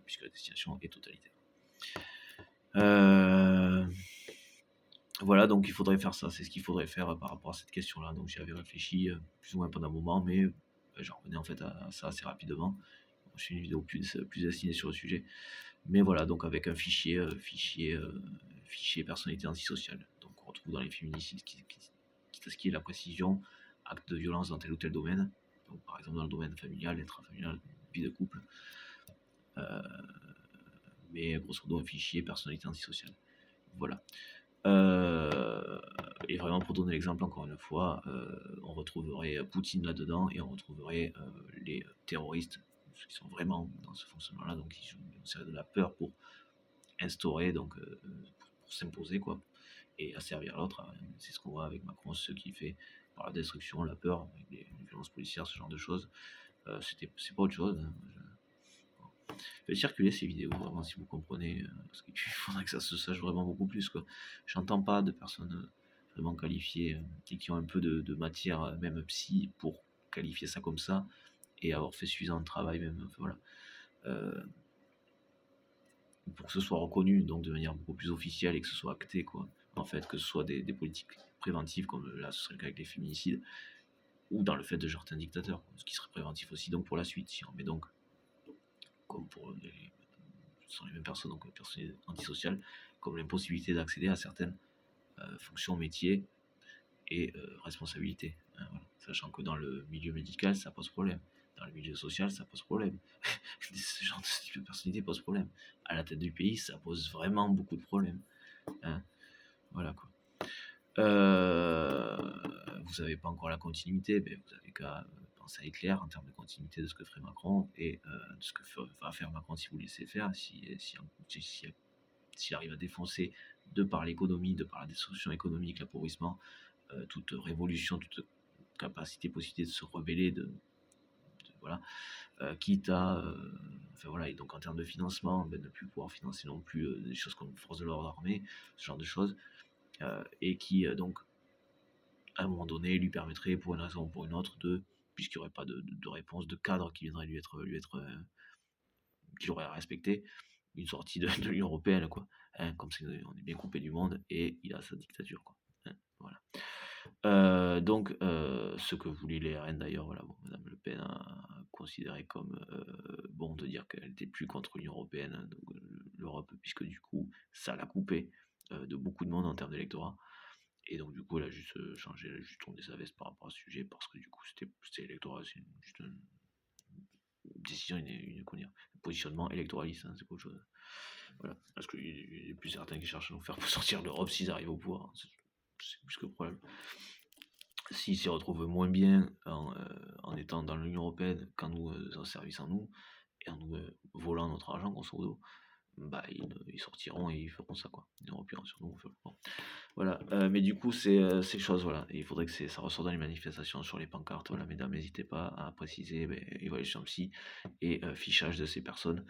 Puisque la destination est totalitaire. Voilà, donc il faudrait faire ça, c'est ce qu'il faudrait faire par rapport à cette question-là. Donc j'y avais réfléchi plus ou moins pendant un moment, mais j'en revenais en fait à ça assez rapidement. Je fais une vidéo plus destinée sur le sujet. Mais voilà, donc avec un fichier personnalité antisociale. Donc on retrouve dans les féminicides ce qui est la précision, acte de violence dans tel ou tel domaine. Donc par exemple dans le domaine familial, intrafamilial, vie de couple. Mais grosso modo un fichier personnalité antisociale. Voilà. Et vraiment pour donner l'exemple encore une fois, on retrouverait Poutine là-dedans et on retrouverait les terroristes qui sont vraiment dans ce fonctionnement-là, donc ils ont de la peur pour instaurer, donc pour s'imposer quoi, et asservir l'autre. C'est ce qu'on voit avec Macron, ce qu'il fait par la destruction, la peur, avec les violences policières, ce genre de choses. C'est pas autre chose. Hein. Faites circuler ces vidéos, vraiment, si vous comprenez, parce qu'il faudrait que ça se sache vraiment beaucoup plus, quoi. J'entends pas de personnes vraiment qualifiées et qui ont un peu de matière, même psy, pour qualifier ça comme ça et avoir fait suffisamment de travail, même, enfin, voilà, pour que ce soit reconnu, donc de manière beaucoup plus officielle et que ce soit acté, quoi. En fait, que ce soit des politiques préventives, comme là, ce serait le cas avec les féminicides, ou dans le fait de genre un dictateur, ce qui serait préventif aussi, donc pour la suite, si on met donc, comme pour ce sont les mêmes personnes, donc les personnes antisociales, comme l'impossibilité d'accéder à certaines fonctions, métiers et responsabilités. Hein, voilà. Sachant que dans le milieu médical, ça pose problème. Dans le milieu social, ça pose problème. Ce genre de type de personnalité pose problème. À la tête du pays, ça pose vraiment beaucoup de problèmes. Hein. Voilà quoi. Vous n'avez pas encore la continuité, mais vous avez qu'à penser à Hitler en termes de continuité de ce que ferait Macron et de ce que va faire Macron si vous laissez faire, s'il arrive à défoncer de par l'économie, de par la destruction économique, l'appauvrissement, toute révolution, toute capacité, possibilité de se rebeller, voilà, quitte à, enfin voilà, et donc en termes de financement, ne plus pouvoir financer non plus des choses comme force de l'ordre armée, ce genre de choses, et qui donc à un moment donné lui permettrait pour une raison ou pour une autre puisqu'il n'y aurait pas de réponse de cadre qui viendrait lui être qu'il aurait à respecter, une sortie de l'Union Européenne, quoi. Hein, comme si on est bien coupé du monde et il a sa dictature, quoi. Hein, voilà. Donc, ce que voulait les RN d'ailleurs, voilà, bon, Madame Le Pen a considéré comme bon de dire qu'elle n'était plus contre l'Union Européenne, hein, donc l'Europe, puisque du coup, ça l'a coupé de beaucoup de monde en termes d'électorat. Et donc, du coup, elle a juste changé, elle a juste tourné sa veste par rapport à ce sujet, parce que du coup, c'était électoral, c'est juste une décision, un positionnement électoraliste, hein, c'est pas autre chose. Voilà. Parce qu'il y a plus certains qui cherchent à nous faire sortir de l'Europe s'ils arrivent au pouvoir. C'est plus que le problème. S'ils s'y retrouvent moins bien en étant dans l'Union Européenne qu'en nous en servissant nous, et en nous volant notre argent, grosso modo, bah, ils sortiront et ils feront ça, quoi. Ils n'auront plus rien sur nous. Bon. Voilà, mais du coup, ces choses, voilà, et il faudrait que ça ressorte dans les manifestations, sur les pancartes, voilà, mesdames, n'hésitez pas à préciser, évaluation psy et fichage de ces personnes,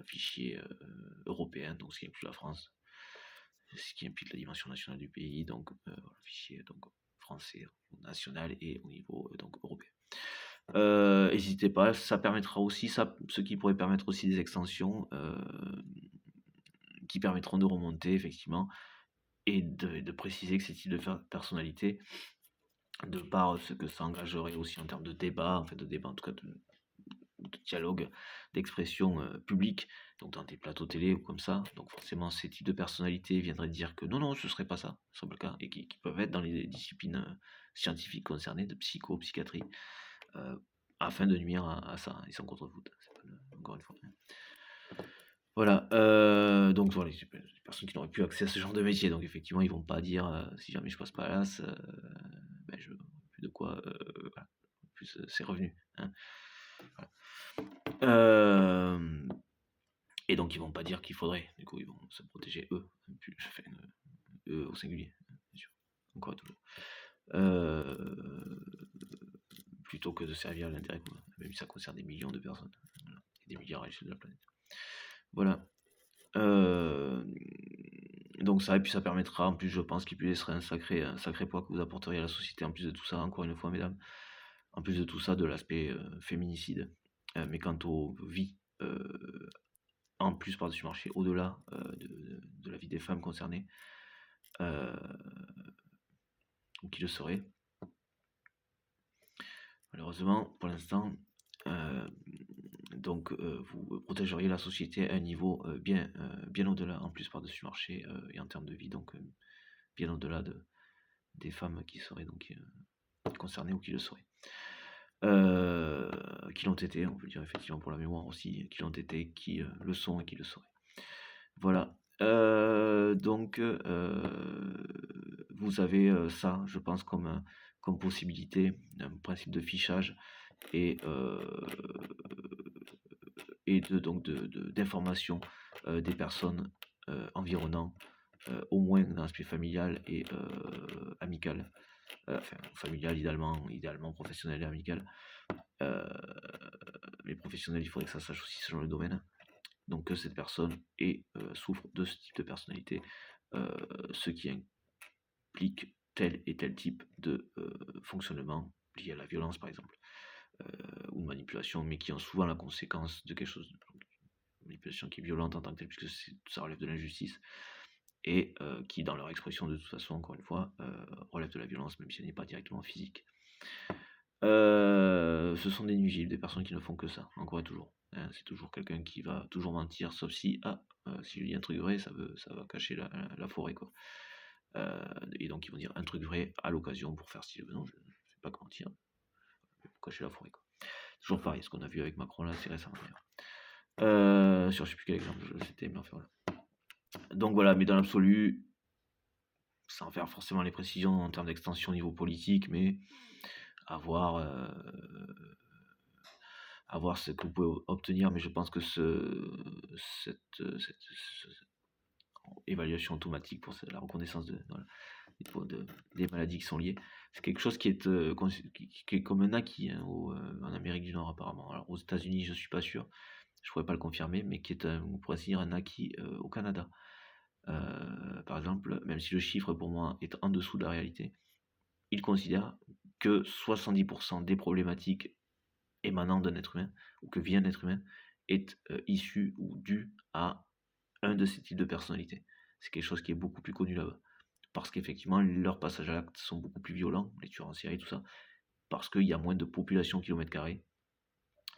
fichier européen, donc ce qui inclut la France, ce qui implique la dimension nationale du pays, donc voilà, fichier donc, français, national et au niveau donc européen. N'hésitez pas, ça permettra aussi, ce qui pourrait permettre aussi des extensions qui permettront de remonter effectivement et de préciser que ces types de personnalités, de par ce que ça engagerait aussi en termes de débat, en fait de débat en tout cas de dialogue, d'expression publique, donc dans des plateaux télé ou comme ça, donc forcément ces types de personnalités viendraient dire que non, ce serait pas ça, ce serait pas le cas, et qui peuvent être dans les disciplines scientifiques concernées, de psychiatrie, afin de nuire à ça, ils sont contre vous, encore une fois. Voilà, donc voilà, les personnes qui n'auraient plus accès à ce genre de métier, donc effectivement, ils vont pas dire si jamais je passe pas à l'AS, je plus de quoi, voilà, plus ses revenus, hein. Voilà. Et donc ils vont pas dire qu'il faudrait, du coup ils vont se protéger eux, enfin, eux au singulier, bien sûr, encore et toujours. Plutôt que de servir à l'intérêt commun, même si ça concerne des millions de personnes, voilà, et des milliards à l'échelle de la planète. Voilà. Donc ça, et puis ça permettra, en plus je pense qu'il serait un sacré poids que vous apporteriez à la société, en plus de tout ça, encore une fois mesdames, en plus de tout ça, de l'aspect féminicide, mais quant aux vies, en plus par-dessus marché, au-delà de la vie des femmes concernées, ou qui le seraient. Malheureusement, pour l'instant, donc vous protégeriez la société à un niveau bien au-delà, en plus par-dessus marché, et en termes de vie, donc bien au-delà des femmes qui seraient donc concernées ou qui le seraient. Qui l'ont été, on peut dire effectivement pour la mémoire aussi, qui l'ont été, qui le sont et qui le seraient. Voilà. Donc vous avez ça, je pense, comme possibilité, un principe de fichage et d'information des personnes environnant, au moins dans l'aspect familial et amical. Enfin, familial, idéalement professionnel et amical. Mais professionnel, il faudrait que ça sache aussi selon le domaine. Donc que cette personne souffre de ce type de personnalité, ce qui implique tel et tel type de fonctionnement lié à la violence par exemple, ou de manipulation, mais qui ont souvent la conséquence de quelque chose, une manipulation qui est violente en tant que telle, puisque ça relève de l'injustice, et qui dans leur expression de toute façon, encore une fois, relève de la violence, même si elle n'est pas directement physique. Ce sont des nuisibles, des personnes qui ne font que ça, encore et toujours. Hein, c'est toujours quelqu'un qui va toujours mentir, sauf si, si je dis un truc vrai, ça va cacher la forêt, quoi. Et donc ils vont dire un truc vrai à l'occasion pour faire style. Non, je ne fais pas que mentir, pour cacher la forêt, quoi. Toujours pareil, ce qu'on a vu avec Macron là, c'est récemment d'ailleurs. Je sais plus quel exemple c'était, mais enfin voilà. Donc voilà, mais dans l'absolu, sans faire forcément les précisions en termes d'extension au niveau politique, mais à voir ce que vous pouvez obtenir, mais je pense que cette évaluation automatique pour la reconnaissance des maladies qui sont liées, c'est quelque chose qui est comme un acquis, hein, en Amérique du Nord apparemment. Alors aux États-Unis, je suis pas sûr, je pourrais pas le confirmer, mais qui est on pourrait dire un acquis au Canada. Par exemple, même si le chiffre pour moi est en dessous de la réalité, il considère que 70% des problématiques émanant d'un être humain, ou que vient d'un être humain, est issu ou dû à un de ces types de personnalités. C'est quelque chose qui est beaucoup plus connu là-bas. Parce qu'effectivement, leurs passages à l'acte sont beaucoup plus violents, les tueurs en série, tout ça, parce qu'il y a moins de population kilomètre carré,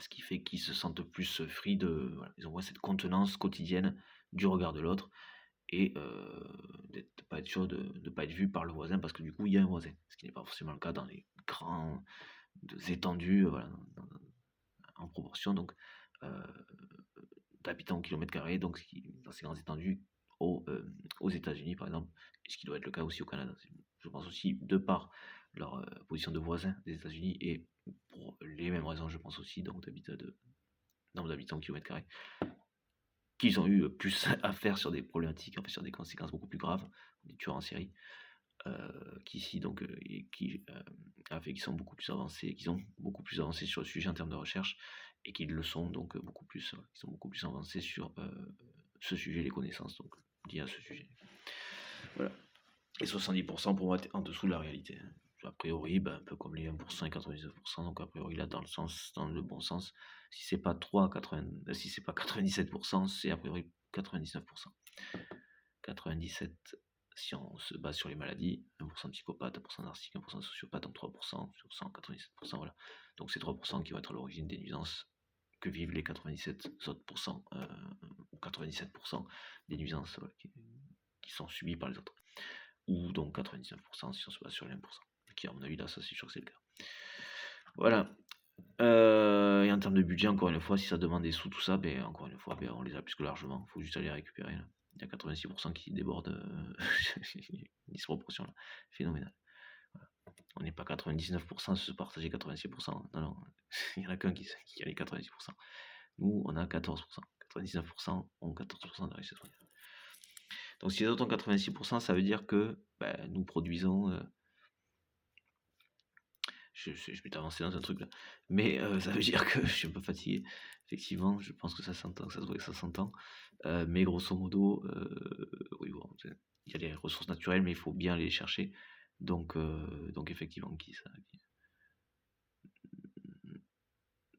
ce qui fait qu'ils se sentent plus free voilà, ils ont moins cette contenance quotidienne du regard de l'autre, et de ne pas être sûr de ne pas être vu par le voisin, parce que du coup, il y a un voisin, ce qui n'est pas forcément le cas dans les grands étendues, voilà, en proportion donc d'habitants au kilomètre carré, donc dans ces grandes étendues aux États-Unis par exemple, et ce qui doit être le cas aussi au Canada. Je pense aussi de par leur position de voisin des États-Unis, et pour les mêmes raisons, je pense aussi, donc nombre d'habitants au kilomètre carré, qu'ils ont eu plus à faire sur des problématiques, en fait, sur des conséquences beaucoup plus graves, des tueurs en série, qu'ici, donc, et qui a fait qu'ils sont beaucoup plus avancés, qu'ils ont beaucoup plus avancé sur le sujet en termes de recherche, et qu'ils le sont donc beaucoup plus, ils sont beaucoup plus avancés sur ce sujet, les connaissances donc liées à ce sujet. Voilà. Et 70% pour moi en dessous de la réalité. A priori, un peu comme les 1% et 99%, donc a priori là dans le bon sens. Si c'est pas 97%, c'est a priori 99%. 97 si on se base sur les maladies, 1% de psychopathe, 1% de narcissique, 1% de sociopathe, donc 3% sur 197%, voilà. Donc c'est 3% qui vont être à l'origine des nuisances que vivent les 97 autres pourcents, ou 97% des nuisances, voilà, qui sont subies par les autres. Ou donc 99% si on se base sur les 1%. Qui à mon avis là, ça c'est sûr que c'est le cas. Voilà. Et en termes de budget, encore une fois, si ça demande des sous, tout ça, encore une fois, on les a plus que largement. Il faut juste aller les récupérer. Là. Il y a 86% qui débordent une disproportion là. Phénoménal. Voilà. On n'est pas 99% à se partager 86%. Non, non, il y en a qu'un qui a les 86%. Nous, on a 14%. 99% ont 14% de la richesse mondiale. Donc si les autres ont 86%, ça veut dire que nous produisons... je vais t'avancer dans un truc là. Mais ça veut dire que je suis un peu fatigué. Effectivement, je pense que ça s'entend, ça se voit que ça s'entend. Mais grosso modo, oui, bon, il y a les ressources naturelles, mais il faut bien les chercher. Donc effectivement,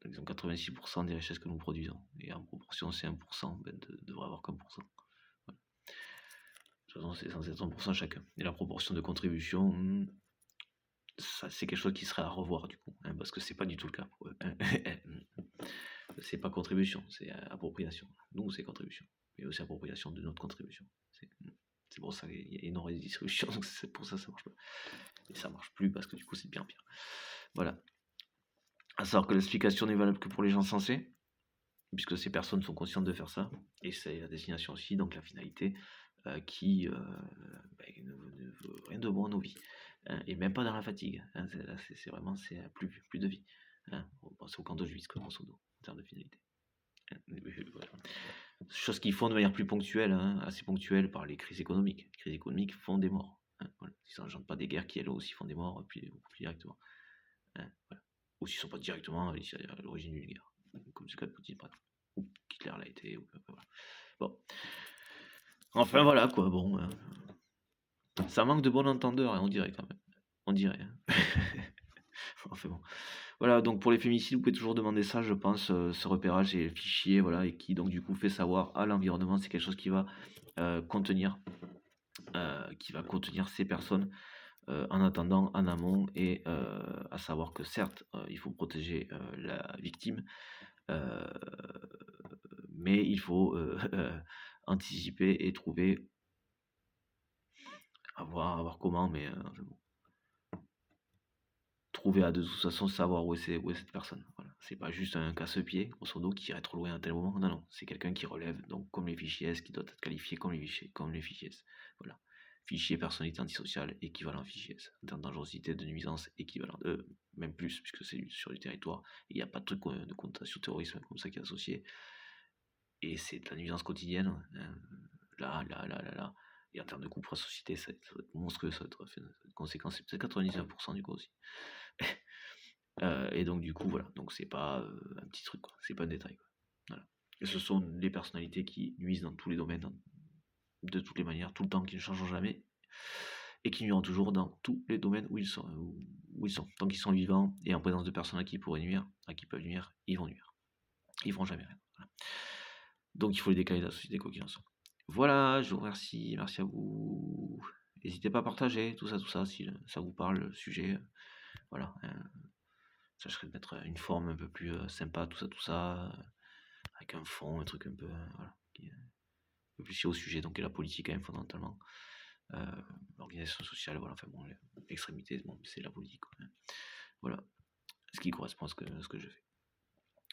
ils ont 86% des richesses que nous produisons. Et en proportion, c'est 1%, devrait avoir qu'un pour cent. Voilà. De toute façon, c'est censé être 1% chacun. Et la proportion de contribution, ça, c'est quelque chose qui serait à revoir du coup, parce que c'est pas du tout le cas pour eux. C'est pas contribution, c'est appropriation. Nous, c'est contribution. Mais aussi appropriation de notre contribution. C'est pour ça qu'il y a une redistribution, donc c'est pour ça que ça marche pas. Et ça marche plus parce que du coup, c'est bien pire. Voilà. À savoir que l'explication n'est valable que pour les gens sensés, puisque ces personnes sont conscientes de faire ça, et c'est la destination aussi, donc la finalité, qui ne veut rien de bon à nos vies, et même pas dans la fatigue, c'est vraiment plus de vie. On pense au camp d'Auschwitz, grosso modo, en termes de finalité. Voilà. Chose qu'ils font de manière plus ponctuelle, assez ponctuelle par les crises économiques. Les crises économiques font des morts. Voilà. Ils n'engendrent pas des guerres qui elles aussi font des morts, puis beaucoup plus directement. Voilà. Ou s'ils ne sont pas directement à l'origine d'une guerre, comme ce cas de Poutine, par exemple. Ou Hitler l'a été. Voilà. Bon. Enfin voilà quoi, bon. Ça manque de bon entendeur, on dirait quand même. On dirait. Enfin bon. Voilà, donc pour les féminicides, vous pouvez toujours demander ça, je pense, ce repérage et le fichier, voilà, et qui donc du coup fait savoir à l'environnement, c'est quelque chose qui va contenir ces personnes en attendant, en amont, et à savoir que certes, il faut protéger la victime, mais il faut anticiper et trouver, à voir comment, mais enfin bon. Trouver à de toute façon savoir où est cette personne. Voilà. C'est pas juste un casse-pied, grosso modo, qui irait trop loin à tel moment. Non, non, c'est quelqu'un qui relève, donc comme les fichiers S, qui doit être qualifié comme les fichiers S. Voilà. Fichier personnalité antisociale, équivalent fichier S. En termes de dangerosité, de nuisance, équivalent. Même plus, puisque c'est sur du territoire. Il n'y a pas de truc de connotation terrorisme comme ça qui est associé. Et c'est de la nuisance quotidienne. Là. Et en termes de coût pour la société, ça va être monstrueux, ça va être conséquence, c'est peut-être 99% du coup aussi. Et donc du coup voilà, donc c'est pas un petit truc quoi, c'est pas un détail quoi. Voilà. Et ce sont les personnalités qui nuisent dans tous les domaines, de toutes les manières, tout le temps, qui ne changent jamais, et qui nuiront toujours dans tous les domaines où ils sont. Tant qu'ils sont vivants et en présence de personnes à qui ils pourraient nuire, à qui ils peuvent nuire, ils vont nuire. Ils feront jamais rien. Voilà. Donc il faut les décaler de la société quoi qu'il en soit. Voilà, je vous remercie, merci à vous. N'hésitez pas à partager tout ça, si ça vous parle, le sujet. Voilà. Ça serait de mettre une forme un peu plus sympa, tout ça, avec un fond, un truc un peu, voilà, qui est un peu plus lié au sujet, donc et la politique quand même fondamentalement. L'organisation sociale, voilà, enfin bon, l'extrémité, bon, c'est la politique, quoi, hein. Voilà, ce qui correspond à ce que je fais.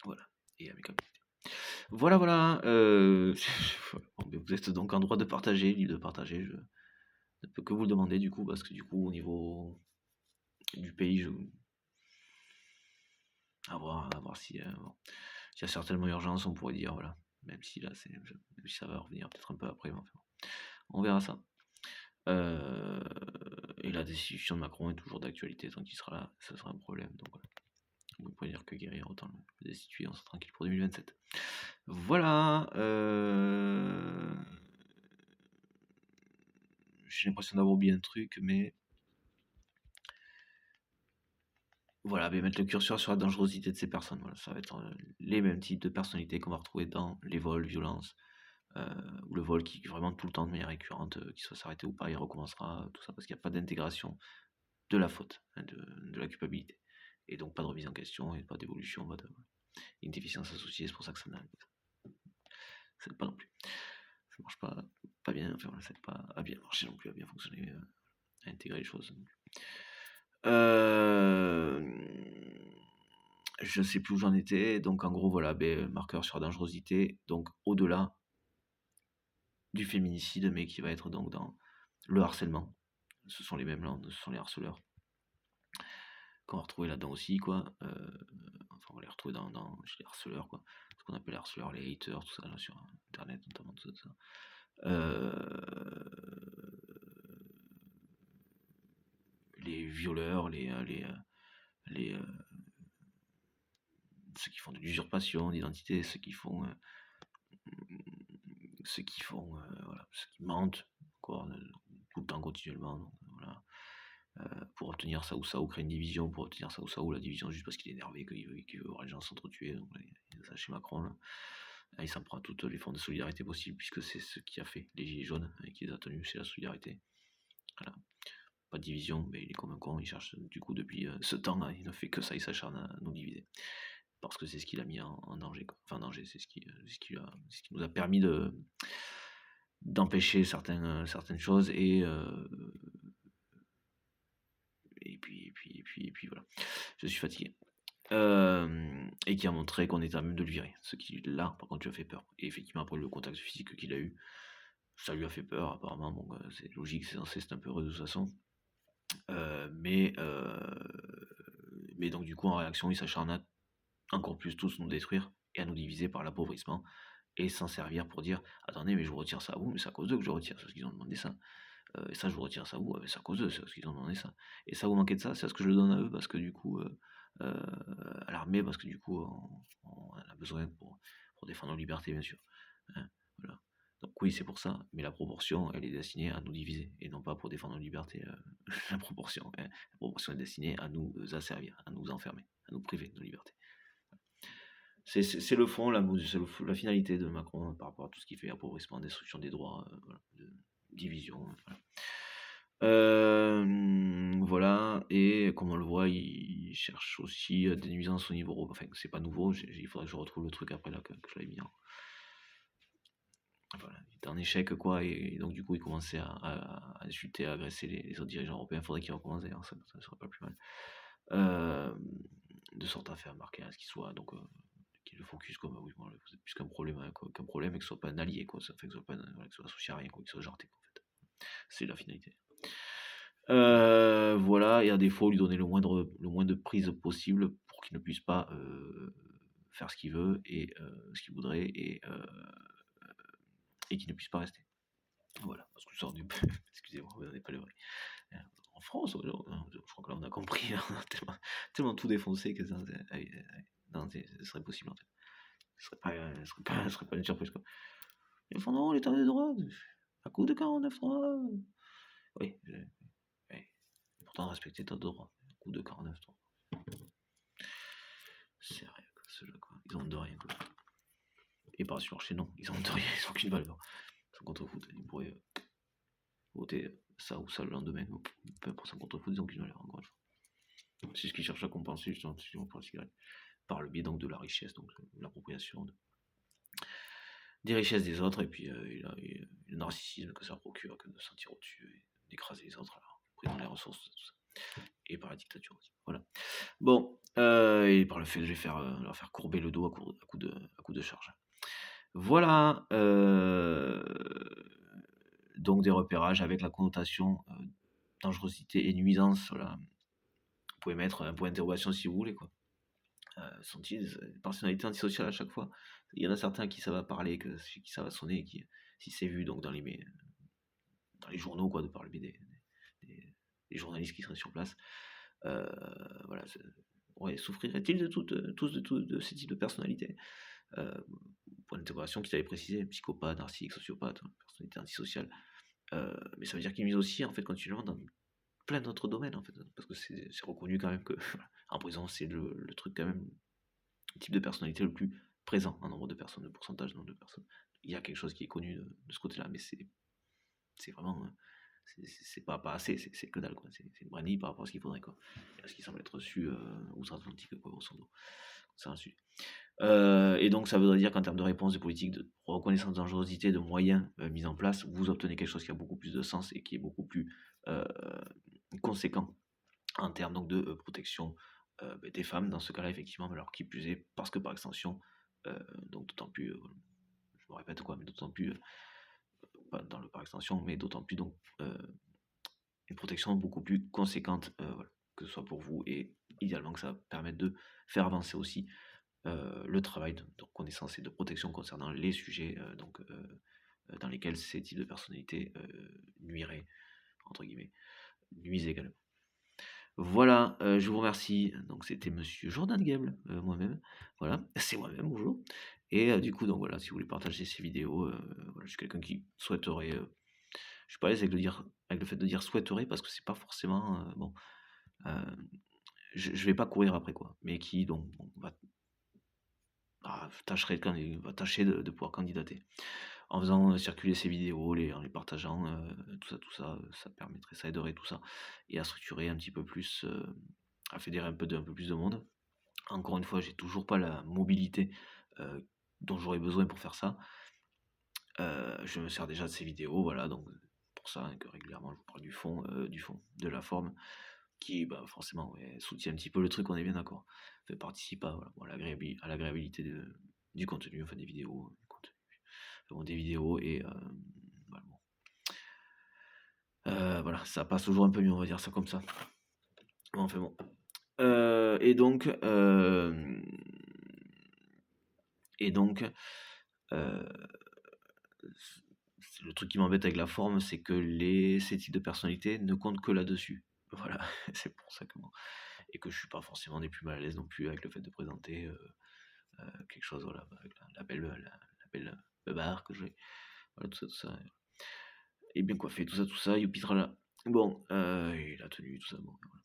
Voilà, et à mes capacités. Voilà, vous êtes donc en droit de partager, libre de partager, je ne peux que vous le demander du coup, parce que du coup, au niveau du pays, à voir si bon, s'il y a certainement urgence, on pourrait dire, voilà, même si là, même si ça va revenir peut-être un peu après, mais enfin, on verra ça. Et la destitution de Macron est toujours d'actualité, tant qu'il sera là, ça sera un problème, donc voilà. On pourrait dire que guérir, autant le destituer, on sera tranquille pour 2027. Voilà. J'ai l'impression d'avoir oublié un truc, mais voilà, mettre le curseur sur la dangerosité de ces personnes. Voilà, ça va être les mêmes types de personnalités qu'on va retrouver dans les vols, violences, ou le vol qui vraiment tout le temps de manière récurrente, qu'il soit s'arrêter ou pas, il recommencera, tout ça, parce qu'il n'y a pas d'intégration de la faute, de la culpabilité. Et donc pas de remise en question et pas d'évolution, une déficience associée, c'est pour ça que ça n'aide pas non plus. Ça marche pas bien, enfin voilà, ça n'aide pas à bien marcher non plus, à bien fonctionner, à intégrer les choses non plus. Je sais plus où j'en étais, donc en gros voilà, marqueur sur la dangerosité, donc au-delà du féminicide, mais qui va être donc dans le harcèlement. Ce sont les mêmes là, ce sont les harceleurs. qu'on va retrouver là-dedans aussi, quoi. Enfin, on va les retrouver chez les harceleurs, quoi. Ce qu'on appelle les harceleurs, les haters, tout ça, là, sur internet, notamment, tout ça. Euh, les violeurs, les, ceux qui font de l'usurpation d'identité, voilà, ceux qui mentent, quoi, tout le temps, continuellement, donc, voilà. Pour obtenir ça ou créer une division, pour obtenir ça ou la division juste parce qu'il est énervé, qu'il veut voir les gens s'entretuer. Donc là, il y a ça chez Macron, là. Là, il s'en prend à toutes les formes de solidarité possibles, puisque c'est ce qui a fait les Gilets jaunes et qui les a tenus, c'est la solidarité. Voilà. Pas de division, mais il est comme un con, il cherche du coup depuis ce temps, hein, il ne fait que ça, il s'acharne à nous diviser. Parce que c'est ce qu'il a mis en danger, quoi. Enfin, danger, c'est ce qui nous a permis d'empêcher certaines choses et puis voilà. Je suis fatigué. Et qui a montré qu'on était à même de le virer. Ce qui, là, par contre, lui a fait peur. Et effectivement, après le contact physique qu'il a eu, ça lui a fait peur, apparemment. Bon, c'est logique, c'est un peu heureux de toute façon. Mais donc, du coup, en réaction, il s'acharne à encore plus tous nous détruire et à nous diviser par l'appauvrissement et s'en servir pour dire attendez, mais je vous retire ça à vous, mais c'est à cause d'eux que je retire, c'est parce qu'ils ont demandé ça. Et ça, je vous retire ça à vous, mais c'est à cause d'eux, c'est parce qu'ils ont demandé ça. Et ça, vous manquez de ça, c'est parce que je le donne à eux, parce que du coup, à l'armée, parce que du coup, on en a besoin pour défendre nos libertés, bien sûr. Hein, voilà. Donc oui, c'est pour ça, mais la proportion, elle est destinée à nous diviser, et non pas pour défendre nos libertés. La proportion, hein. La proportion est destinée à nous asservir, à nous enfermer, à nous priver de nos libertés. C'est le fond, la finalité de Macron par rapport à tout ce qui fait appauvrissement, destruction des droits, voilà, division. Voilà. Voilà, et comme on le voit, il cherche aussi des nuisances au niveau européen. Enfin, c'est pas nouveau, il faudrait que je retrouve le truc après là que je l'avais mis en. Voilà, il était en échec, quoi, et donc du coup, il commençait à insulter, à agresser les autres dirigeants européens. Il faudrait qu'il recommence d'ailleurs, ça serait pas plus mal. De sorte à faire marquer à ce qu'il soit, donc, qu'il le focus comme, oui, bon, c'est plus qu'un problème, hein, qu'un problème, et que ce soit pas un allié, quoi. Ça fait que ce soit pas, voilà, que ce soit associé à rien, quoi, qu'il soit jarté, quoi, en fait. C'est la finalité. Voilà, et à défaut, lui donner le moins de prise possible pour qu'il ne puisse pas faire ce qu'il veut et ce qu'il voudrait et qu'il ne puisse pas rester. Voilà, parce que ça, on est excusez-moi, on n'est pas le vrai. En France, je crois que là, on a compris, là, on a tellement tout défoncé que ça, non, ce serait possible, en fait. Ce serait pas une surprise, quoi. Ils font non, l'état des droits, à coup de 49.3. Oui, oui. Pourtant, respecter l'état de droit, à coup de 49.3. C'est rien, quoi, ce jeu, quoi. Ils ont de rien, quoi. Et par sur chez non, ils ont de rien, ils ont aucune valeur. Ils sont contre-foot, ils pourraient voter ça ou ça le lendemain. Peu importe, sans contre-foot, ils ont aucune valeur, encore une fois. C'est ce qu'ils cherchent à compenser, justement, pour la cigarette. Par le biais donc de la richesse, donc l'appropriation des richesses des autres, et puis le narcissisme que ça procure, que de se sentir au-dessus et d'écraser les autres, alors, prendre les ressources, tout ça. Et par la dictature aussi. Voilà. Bon, et par le fait de leur faire courber le dos à coup de charge. Voilà, donc des repérages avec la connotation dangerosité et nuisance. Voilà. Vous pouvez mettre un point d'interrogation si vous voulez, quoi. Sont-ils des personnalités antisociales à chaque fois? Il y en a certains qui ça va parler, qui ça va sonner, si c'est vu donc dans les journaux, quoi, de par le biais des journalistes qui seraient sur place. Voilà, ouais, souffriraient-ils de ces types de personnalités? Point d'interrogation qu'il avait précisé, psychopathe, narcissique, sociopathe, personnalité antisociale. Mais ça veut dire qu'ils misent aussi, en fait, continuellement dans plein d'autres domaines, en fait, parce que c'est reconnu quand même que en prison, c'est le truc quand même, le type de personnalité le plus présent en nombre de personnes, le pourcentage de nombre de personnes. Il y a quelque chose qui est connu de ce côté-là, mais c'est vraiment, c'est pas assez, c'est que dalle, quoi. C'est une brindille par rapport à ce qu'il faudrait, quoi. Et à ce qui semble être reçu outre-Atlantique, quoi, grosso modo. C'est un sujet. Et donc ça voudrait dire qu'en termes de réponse de politique de reconnaissance de dangerosité, de moyens mis en place, vous obtenez quelque chose qui a beaucoup plus de sens et qui est beaucoup plus conséquent en termes donc de protection des femmes dans ce cas-là, effectivement, alors qui plus est, parce que par extension, donc d'autant plus, je me répète, quoi, mais d'autant plus, pas dans le par extension, mais d'autant plus donc une protection beaucoup plus conséquente, voilà, que ce soit pour vous et idéalement que ça permette de faire avancer aussi le travail de reconnaissance et de protection concernant les sujets dans lesquels ces types de personnalités nuiraient, entre guillemets, nuisent également. Voilà, je vous remercie. Donc c'était monsieur Jordan Gable, moi-même. Voilà, c'est moi-même, bonjour. Et du coup, donc voilà, si vous voulez partager ces vidéos, voilà, je suis quelqu'un qui souhaiterait, je suis pas à l'aise avec le fait de dire souhaiterait parce que c'est pas forcément, bon, heu, je vais pas courir après quoi, mais qui donc bon, va tâcher de pouvoir candidater. En faisant circuler ces vidéos, en les partageant, tout ça, ça permettrait, ça aiderait tout ça et à structurer un petit peu plus, à fédérer un peu plus de monde. Encore une fois, j'ai toujours pas la mobilité, dont j'aurais besoin pour faire ça. Je me sers déjà de ces vidéos, voilà, donc pour ça, hein, que régulièrement je vous parle du fond, de la forme qui, bah, forcément, ouais, soutient un petit peu le truc, on est bien d'accord. Fait participe à, voilà, bon, à l'agréabilité du contenu, enfin des vidéos, du contenu, enfin, bon, des vidéos et voilà, bon. Voilà, ça passe toujours un peu mieux, on va dire ça comme ça. Bon, enfin bon. Et donc, et donc, euh, le truc qui m'embête avec la forme, c'est que ces types de personnalités ne comptent que là-dessus. Voilà, c'est pour ça que bon, et que je suis pas forcément des plus mal à l'aise non plus avec le fait de présenter quelque chose, voilà, avec la belle barre que j'ai, voilà, tout ça, et bien coiffé, tout ça, youpitrala. Bon, et la tenue, tout ça, bon, voilà.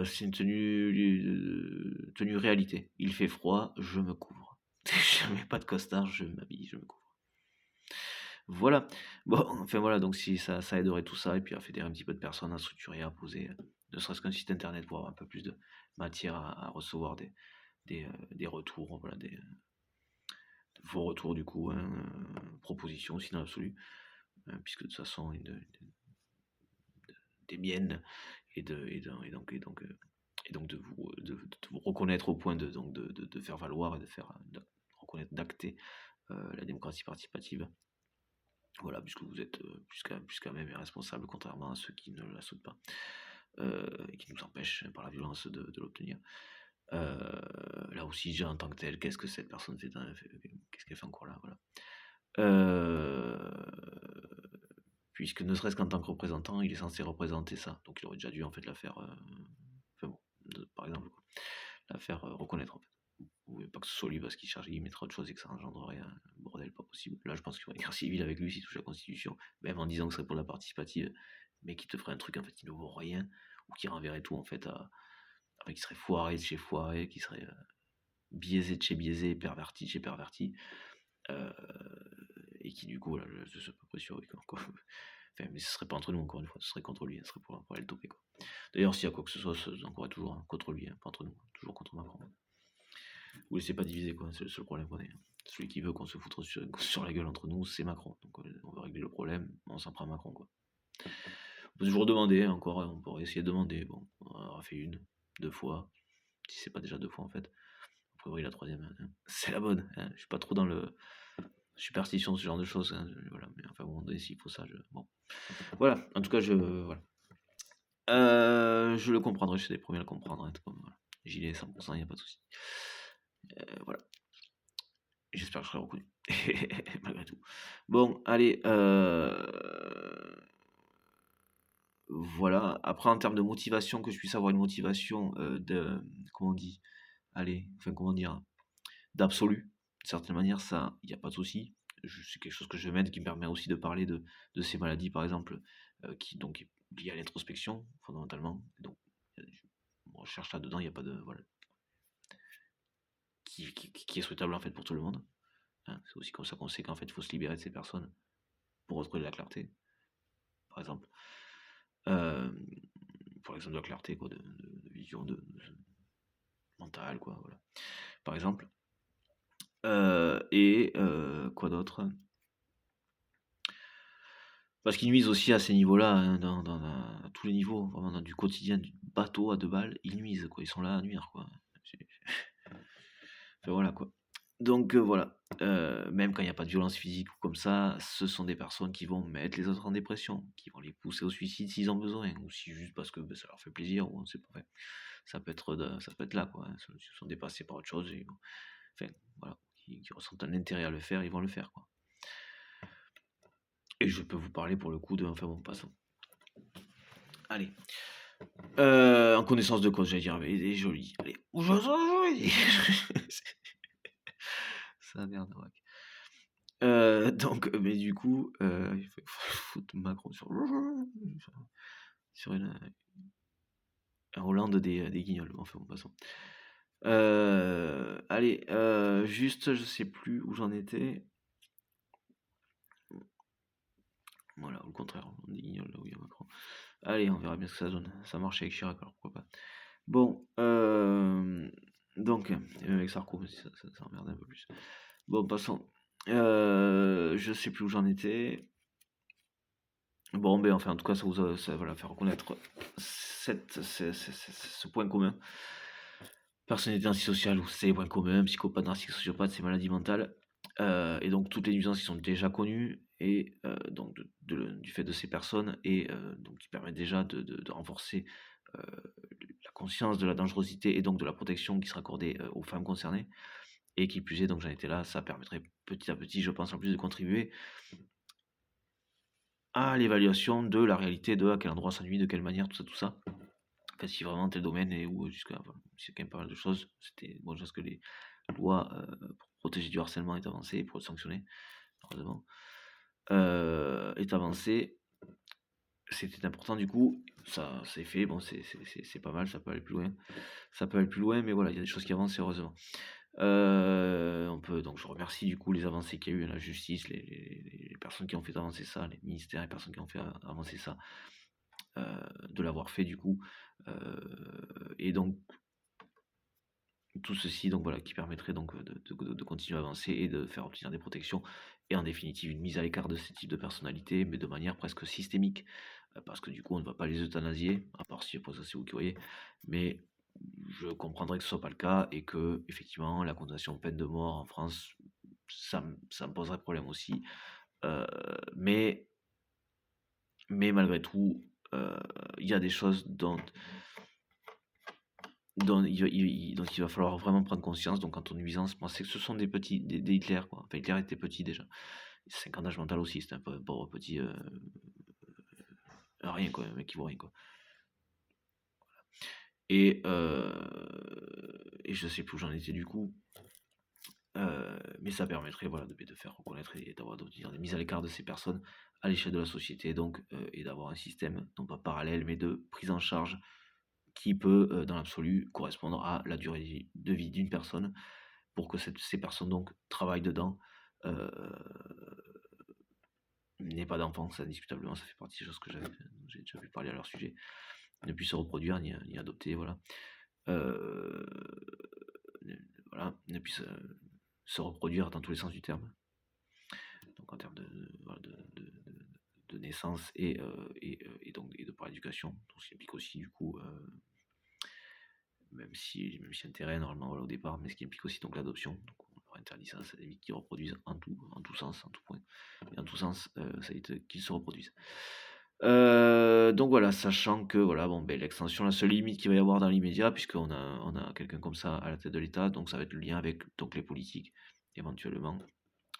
C'est une tenue réalité. Il fait froid, je me couvre. Je mets pas de costard, je m'habille, je me couvre. Voilà. Bon, enfin voilà, donc si ça aiderait tout ça, et puis à fédérer un petit peu de personnes, à structurer, à poser, ne serait-ce qu'un site internet pour avoir un peu plus de matière à recevoir des retours, voilà, vos retours du coup, hein, propositions aussi dans l'absolu, puisque de toute façon, des miennes, et donc de vous reconnaître au point de faire valoir et de reconnaître, d'acter la démocratie participative. Voilà, puisque vous êtes plus qu'à même responsable, contrairement à ceux qui ne la sautent pas, et qui nous empêchent par la violence de l'obtenir. Là aussi, déjà en tant que tel, qu'est-ce que cette personne qu'est-ce qu'elle fait encore là, voilà. Puisque ne serait-ce qu'en tant que représentant, il est censé représenter ça, donc il aurait déjà dû en fait la faire, enfin bon, par exemple, quoi, la faire reconnaître en fait. Ou pas que ce soit lui parce qu'il cherche, il mettra autre chose et que ça engendrerait un bordel pas possible. Là, je pense qu'il faudrait une guerre civile avec lui s'il touche la Constitution, même en disant que ce serait pour la participative, mais qui te ferait un truc en fait qui ne vaut rien, ou qui renverrait tout en fait qui serait foiré de chez foiré, qui serait biaisé de chez biaisé, perverti de chez perverti, et qui du coup, voilà, je suis à peu près sûr, quoi. Enfin, mais ce serait pas entre nous encore une fois, ce serait contre lui, ce serait pour aller le toper quoi. D'ailleurs, s'il y a quoi que ce soit, ça encore toujours contre lui, pas entre nous, toujours contre Macron. Vous laissez pas diviser quoi, c'est le seul problème qu'on ait. Celui qui veut qu'on se foute sur la gueule entre nous, c'est Macron. Donc on va régler le problème, on s'en prend à Macron quoi. On peut toujours demander, encore, on pourrait essayer de demander. Bon, on en aura fait une, 2 fois, si c'est pas déjà 2 fois en fait. A priori la troisième, hein, c'est la bonne. Hein. Je suis pas trop dans le superstition, ce genre de choses. Hein, voilà, mais enfin bon, s'il faut ça, bon. Voilà, en tout cas, voilà. Je le comprendrai, je suis les premiers à le comprendre. Hein, voilà. J'y ai 100%, il n'y a pas de souci. Voilà. J'espère que je serai reconnu. Malgré tout. Bon, allez. Voilà. Après, en termes de motivation, que je puisse avoir une motivation comment on dit? Allez, enfin, comment dire? D'absolu. D'une certaine manière, ça, il n'y a pas de souci. C'est quelque chose que je vais mettre qui me permet aussi de parler de ces maladies, par exemple, qui donc est liées à l'introspection, fondamentalement. Donc, on recherche là-dedans, il n'y a pas de. Voilà. Qui est souhaitable en fait pour tout le monde. Hein. C'est aussi comme ça qu'on sait qu'en fait il faut se libérer de ces personnes pour retrouver de la clarté, par exemple. Pour exemple de la clarté quoi, de vision mentale, quoi, voilà. Par exemple. Et quoi d'autre? Parce qu'ils nuisent aussi à ces niveaux-là, hein, à tous les niveaux, vraiment dans du quotidien, du bateau à 2 balles, ils nuisent, quoi. Ils sont là à nuire, quoi. Enfin voilà, quoi. Donc voilà, même quand il y a pas de violence physique ou comme ça, ce sont des personnes qui vont mettre les autres en dépression, qui vont les pousser au suicide s'ils ont besoin ou si juste parce que, ça leur fait plaisir ou on sait pas, enfin, ça peut être là, quoi, hein. S'ils sont dépassés par autre chose et enfin, voilà, qui ressentent un intérêt à le faire, ils vont le faire, quoi. Et je peux vous parler pour le coup de enfin bon, passons. Allez, en connaissance de cause, j'allais dire, mais elle est jolie. Allez, ça merde, ouais. Donc, mais du coup, il faut foutre Macron sur un Hollande des Guignols. Enfin bon, passons. Allez, juste, je sais plus où j'en étais. Voilà, au contraire, Hollande des Guignols, là où il y a Macron. Allez, on verra bien ce que ça donne. Ça marche avec Chirac, alors pourquoi pas. Bon, donc, et même avec Sarko, mais ça emmerde un peu plus. Bon, passons. Je sais plus où j'en étais. Bon, ben enfin, en tout cas, ça va faire reconnaître ce point commun. Personnalité antisociale, ou c'est les points communs, psychopathe, narcissique, sociopathe, c'est maladie mentale. Et donc, toutes les nuisances qui sont déjà connues, et donc du fait de ces personnes, et donc qui permettent déjà de renforcer la conscience de la dangerosité et donc de la protection qui sera accordée aux femmes concernées. Et qui plus est, donc j'en étais là, ça permettrait petit à petit, je pense, en plus de contribuer à l'évaluation de la réalité de à quel endroit ça nuit, de quelle manière, tout ça. Enfin, si vraiment tel domaine est où jusqu'à enfin, c'est quand même pas mal de choses. C'était bon, je pense que les lois pour protéger du harcèlement est avancée, pour le sanctionner, heureusement, est avancée. C'était important du coup, ça c'est fait, bon c'est pas mal, ça peut aller plus loin. Ça peut aller plus loin, mais voilà, il y a des choses qui avancent, heureusement. On peut donc je remercie du coup les avancées qu'il y a eu à la justice, les personnes qui ont fait avancer ça, les ministères, les personnes qui ont fait avancer ça, de l'avoir fait du coup. Et donc tout ceci donc voilà qui permettrait donc de continuer à avancer et de faire obtenir des protections et en définitive une mise à l'écart de ce type de personnalité, mais de manière presque systémique, parce que du coup on ne va pas les euthanasier, à part si après ça c'est vous qui voyez, mais je comprendrais que ce soit pas le cas et que effectivement la condamnation peine de mort en France ça me poserait problème aussi. Euh, mais malgré tout, il y a des choses dont il va falloir vraiment prendre conscience. Donc, quant aux nuisances, moi, c'est que ce sont des Hitler, quoi. Enfin, Hitler était petit déjà. C'est un âge mental aussi, c'était un peu un pauvre petit. Rien, quoi, un mec qui vaut rien, quoi. Et, et je sais plus où j'en étais du coup. Mais ça permettrait voilà, de faire reconnaître et d'obtenir des mises à l'écart de ces personnes à l'échelle de la société, donc, et d'avoir un système, non pas parallèle, mais de prise en charge qui peut, dans l'absolu, correspondre à la durée de vie d'une personne, pour que ces personnes donc travaillent dedans, euh, n'aient pas d'enfants, ça indiscutablement, ça fait partie des choses que j'ai déjà pu parler à leur sujet, ne puissent se reproduire ni adopter, voilà. Euh, voilà, ne puissent se reproduire dans tous les sens du terme. Donc en termes de naissance et donc et de par l'éducation, donc ce qui implique aussi du coup même si intérêt normalement voilà, au départ, mais ce qui implique aussi donc l'adoption. Donc on leur interdit ça, ça évite qu'ils reproduisent en tout sens, en tout point, et en tout sens, ça évite qu'ils se reproduisent. Donc voilà, sachant que voilà, bon, ben, l'extension, la seule limite qu'il va y avoir dans l'immédiat, puisqu'on a quelqu'un comme ça à la tête de l'État, donc ça va être le lien avec donc les politiques éventuellement,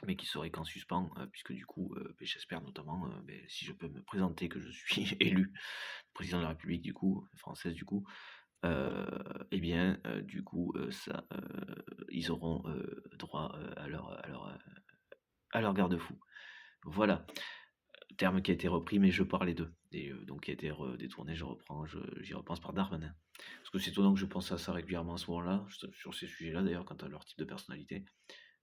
mais qui serait qu'en suspens, puisque du coup, ben, j'espère notamment, ben, si je peux me présenter que je suis élu président de la République du coup, française du coup, et bien, du coup, ils auront droit à leur garde-fou. Voilà, terme qui a été repris, mais je parlais d'eux, et donc qui a été détourné, j'y repense par Darmanin. Parce que c'est étonnant que je pense à ça régulièrement à ce moment-là, sur ces sujets-là d'ailleurs, quant à leur type de personnalité.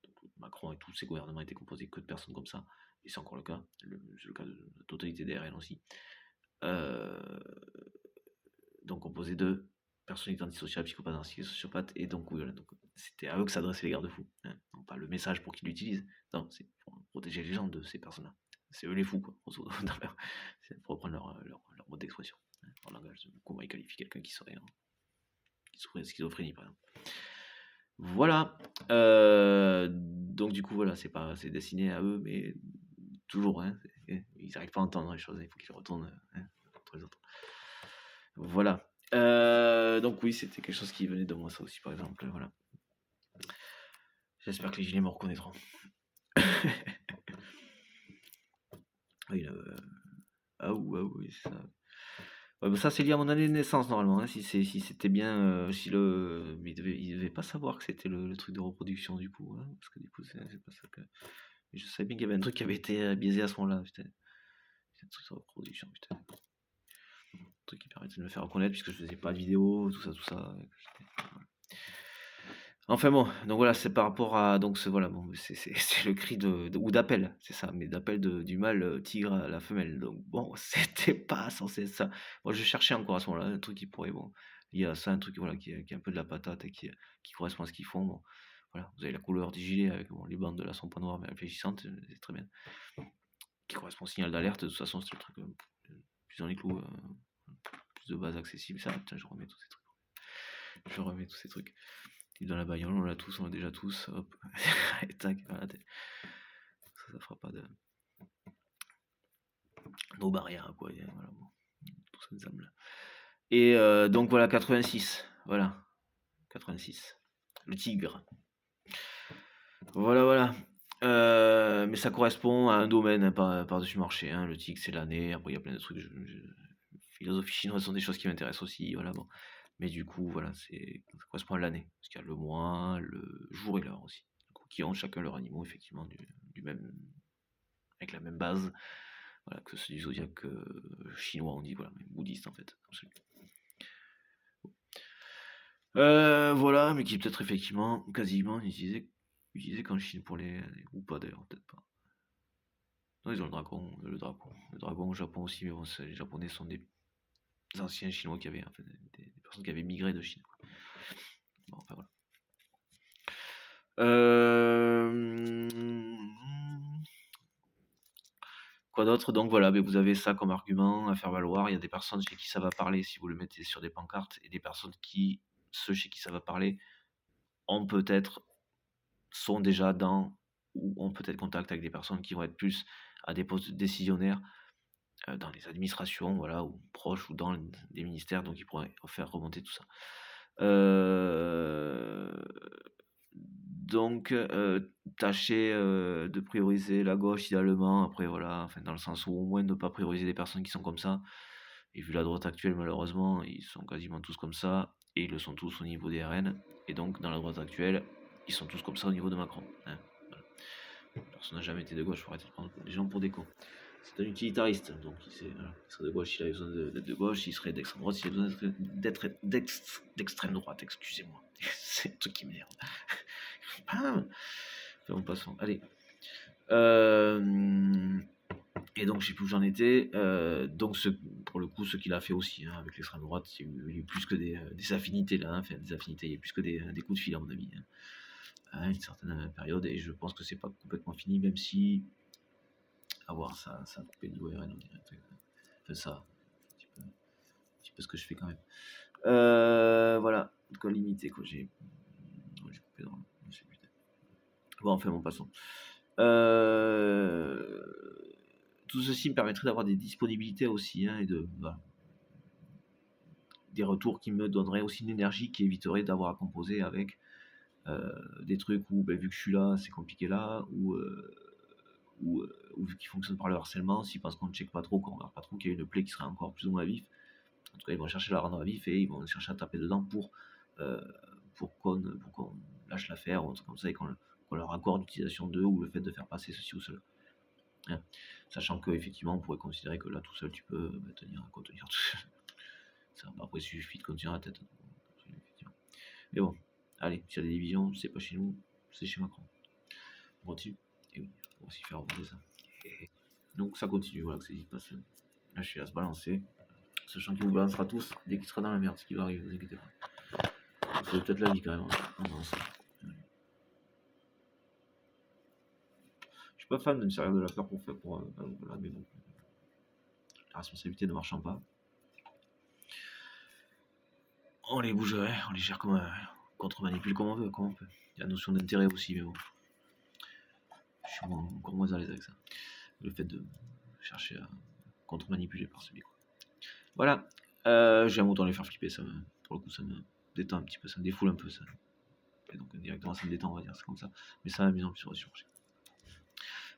Donc, Macron et tous ses gouvernements étaient composés que de personnes comme ça, et c'est encore le cas, c'est le cas de la totalité des RN aussi. Donc composé de personnalité antisociale, psychopathe, narcissique, sociopathe, et donc oui, voilà, donc c'était à eux que s'adressait les garde-fous, hein. Non pas le message pour qu'ils l'utilisent, non, c'est pour protéger les gens de ces personnes-là. C'est eux les fous, quoi, c'est pour reprendre leur mode d'expression, hein, leur langage, comment ils qualifient quelqu'un qui serait schizophrénie, par exemple. Voilà, Donc du coup, voilà, c'est destiné à eux, mais toujours, hein, ils n'arrivent pas à entendre les choses, il faut qu'ils retournent hein, contre les autres. Voilà. Donc oui, c'était quelque chose qui venait de moi, ça aussi, par exemple. Voilà. J'espère que les gilets me reconnaîtront. Oui, oui, c'est ça. Ouais, bah ça, c'est lié à mon année de naissance, normalement. Hein, si c'était bien. Mais il devait pas savoir que c'était le truc de reproduction, du coup. Hein, parce que du coup, c'est pas ça que. Mais je savais bien qu'il y avait un truc qui avait été biaisé à ce moment-là. Putain. C'est un truc de reproduction, putain. Un truc qui permettait de me faire reconnaître, puisque je faisais pas de vidéo, tout ça. Enfin bon, donc voilà, c'est par rapport à donc voilà, bon, c'est le cri ou d'appel, c'est ça, mais d'appel du mâle tigre à la femelle. Donc bon, c'était pas censé être ça. Moi, je cherchais encore à ce moment-là un truc qui pourrait bon, lié à ça, un truc voilà qui est un peu de la patate et qui correspond à ce qu'ils font. Bon, voilà, vous avez la couleur du gilet avec les bandes de là sont pas noires mais réfléchissantes, c'est très bien. Qui correspond au signal d'alerte. De toute façon, c'est le truc plus dans les clous, plus de base accessible. Ça, putain, je remets tous ces trucs. Dans la bagnole, on l'a déjà tous, hop, et tac, voilà, ça fera pas de nos barrières, quoi, et voilà, bon, tout ça ensemble. Et donc voilà, 86, voilà, 86, le tigre. Voilà. Mais ça correspond à un domaine hein, par-dessus marché, hein. Le tigre, c'est l'année, après il y a plein de trucs, philosophie chinoise sont des choses qui m'intéressent aussi, voilà, bon. Mais du coup, voilà, ça correspond à l'année, parce qu'il y a le mois, le jour et l'heure aussi, qui ont chacun leur animaux, effectivement, du même, avec la même base, voilà, que ceux du zodiaque chinois, on dit, voilà, mais bouddhiste en fait, absolument. Voilà, mais qui est peut-être effectivement quasiment utilisé qu'en Chine pour ou pas d'ailleurs, peut-être pas. Non, ils ont le dragon au Japon aussi, mais bon, les Japonais sont des anciens Chinois qui avaient, en fait, des personnes qui avaient migré de Chine. Quoi. Bon, enfin voilà. Quoi d'autre? Donc voilà, mais vous avez ça comme argument à faire valoir. Il y a des personnes chez qui ça va parler si vous le mettez sur des pancartes, et des personnes ceux chez qui ça va parler, sont déjà ou ont peut-être contact avec des personnes qui vont être plus à des postes décisionnaires dans les administrations, voilà, ou proches, ou dans des ministères, donc ils pourraient faire remonter tout ça. Donc, tâchez de prioriser la gauche idéalement, après voilà, enfin, dans le sens où au moins ne pas prioriser des personnes qui sont comme ça. Et vu la droite actuelle, malheureusement, ils sont quasiment tous comme ça, et ils le sont tous au niveau des RN. Et donc, dans la droite actuelle, ils sont tous comme ça au niveau de Macron. Hein, voilà. Personne n'a jamais été de gauche, il faut arrêter de prendre les gens pour des cons. C'est un utilitariste, donc il serait de gauche s'il avait besoin d'être de gauche, il serait d'extrême droite s'il avait besoin d'extrême droite, excusez-moi. C'est le truc qui m'énerve. Enfin, passons. Allez. Et donc, je sais plus où j'en étais. Donc, pour le coup, ce qu'il a fait aussi hein, avec l'extrême droite, il y a eu plus que des affinités là. Hein, enfin, des affinités, il y a eu plus que des coups de fil, à mon avis. Hein, à une certaine période. Et je pense que c'est pas complètement fini, même si. À voir, ça a coupé niveau RN, on dirait. Enfin, ça. Un petit peu ce que je fais quand même. Voilà. Quoi limité, quoi. J'ai coupé dans le. Je sais plus. Bon, enfin, bon, passons. Tout ceci me permettrait d'avoir des disponibilités aussi hein, et des retours qui me donneraient aussi une énergie qui éviterait d'avoir à composer avec des trucs où vu que je suis là c'est compliqué là ou vu qu'ils fonctionnent par le harcèlement si parce qu'on ne check pas trop, qu'on regarde pas trop qu'il y a une plaie qui serait encore plus ou moins à vif, en tout cas ils vont chercher à la rendre à vif et ils vont chercher à taper dedans pour qu'on lâche l'affaire ou un truc comme ça et qu'on leur accorde l'utilisation d'eux ou le fait de faire passer ceci ou cela. Hein. Sachant qu'effectivement on pourrait considérer que là tout seul tu peux contenir tout seul. Ça, après il suffit de contenir la tête. Mais bon, allez, s'il y a des divisions, c'est pas chez nous, c'est chez Macron. On continue. Et oui, on va aussi faire remonter ça. Donc ça continue, voilà, que ça se passe. Là je suis à se balancer. Sachant qu'il vous balancera tous dès qu'il sera dans la merde, ce qui va arriver, vous inquiétez pas. C'est peut-être la vie quand même. Je suis pas fan de me servir de l'affaire pour faire voilà, mais bon. La responsabilité ne marchant pas. On les bougerait, on les gère comme contre-manipule comme on veut, comme on peut. Il y a la notion d'intérêt aussi, mais bon, je suis encore moins à l'aise avec ça. Le fait de chercher à contre-manipuler par ce biais, quoi. Voilà, j'aime autant les faire flipper, pour le coup, ça me détend un petit peu, ça me défoule un peu, ça. Et donc directement, ça me détend, on va dire, c'est comme ça. Mais ça m'amuse en plus sur le sujet.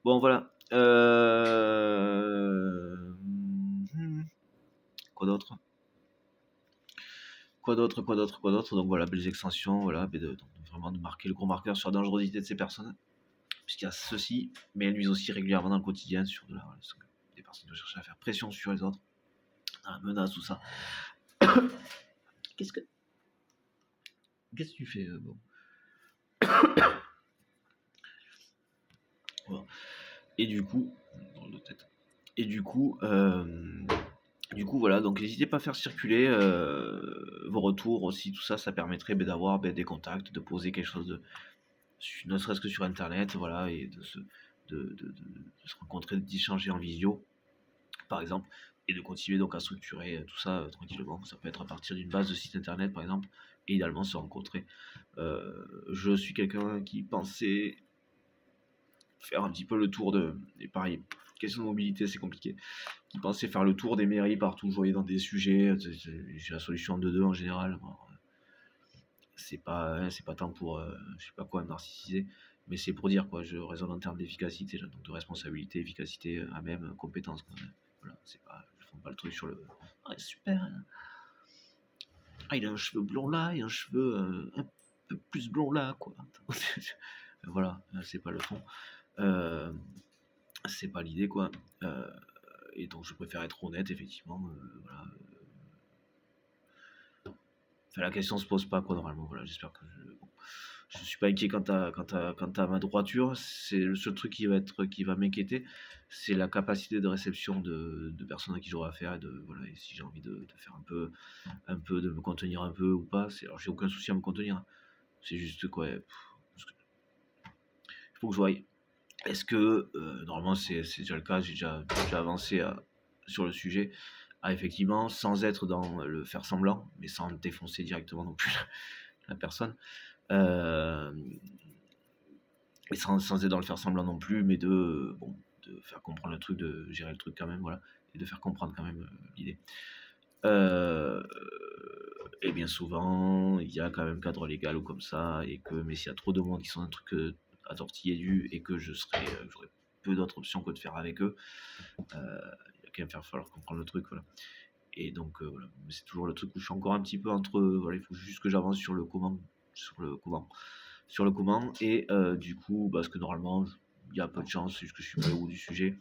Bon, voilà. Quoi d'autre? Donc voilà, belles extensions, voilà, vraiment de marquer le gros marqueur sur la dangerosité de ces personnes. Puisqu'il y a ceci, mais elles nuisent aussi régulièrement dans le quotidien sur de la relation. Des personnes qui cherchent à faire pression sur les autres, dans la menace, tout ça. Qu'est-ce que tu fais, bon. Voilà. Et du coup, voilà, donc n'hésitez pas à faire circuler vos retours aussi, tout ça, ça permettrait d'avoir des contacts, de poser quelque chose de, ne serait-ce que sur internet, voilà, et de se rencontrer, d'échanger en visio, par exemple, et de continuer donc à structurer tout ça tranquillement. Ça peut être à partir d'une base de site internet, par exemple, et idéalement se rencontrer. Je suis quelqu'un qui pensait faire un petit peu le tour et pareil, question de mobilité, c'est compliqué. Qui pensait faire le tour des mairies partout, je voyais dans des sujets, j'ai la solution en 2-2 en général. Alors, c'est pas tant pour, je sais pas quoi, narcissiser, mais c'est pour dire, quoi, je raisonne en termes d'efficacité, donc de responsabilité, efficacité, à même compétence, quoi. Voilà, c'est pas, je fais pas le truc sur le, ah, super, ah, il a un cheveu blond là, et un cheveu un peu plus blond là, quoi. Voilà, c'est pas le fond. C'est pas l'idée, quoi. Et donc je préfère être honnête, effectivement. Voilà. Enfin, la question se pose pas, quoi, normalement. Voilà, j'espère que je suis pas inquiet quant à ma droiture. C'est le seul truc qui va m'inquiéter, c'est la capacité de réception de personnes à qui j'aurai affaire, voilà, et si j'ai envie de faire un peu, de me contenir un peu ou pas. Alors j'ai aucun souci à me contenir, hein. C'est juste quoi, il faut que je voie. Est-ce que normalement c'est déjà le cas, j'ai déjà avancé sur le sujet, effectivement, sans être dans le faire semblant, mais sans défoncer directement non plus la personne. Et sans être dans le faire semblant non plus, mais de faire comprendre le truc, de gérer le truc quand même, voilà, et de faire comprendre quand même l'idée. Et bien souvent, il y a quand même cadre légal ou comme ça, mais s'il y a trop de monde qui sont un truc à tortiller du, et que j'aurais peu d'autres options que de faire avec eux, il va quand même falloir comprendre le truc, voilà. Et donc voilà, mais c'est toujours le truc où je suis encore un petit peu entre, voilà, il faut juste que j'avance sur le comment, et du coup, parce que normalement, il y a peu de chance, c'est juste que je suis pas au bout du sujet,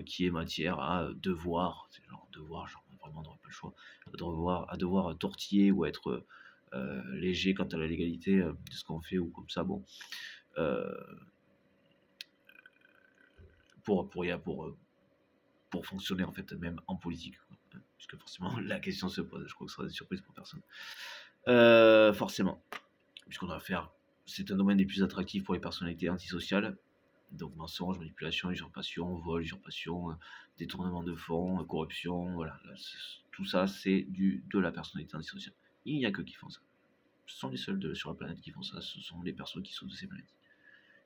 qui est matière à devoir, c'est genre devoir, genre vraiment on n'aurait pas le choix, à devoir tortiller ou être léger quant à la légalité de ce qu'on fait ou comme ça, bon, pour fonctionner en fait, même en politique, quoi. Puisque forcément la question se pose, je crois que ce sera une surprise pour personne. Forcément, puisqu'on va faire, c'est un domaine des plus attractifs pour les personnalités antisociales. Donc mensonge, manipulation, usurpation, vol, usurpation, détournement de fonds, corruption, voilà. Là, tout ça, c'est de la personnalité antisociale. Il n'y a que qui font ça. Ce sont les seuls sur la planète qui font ça, ce sont les personnes qui sont de ces planètes.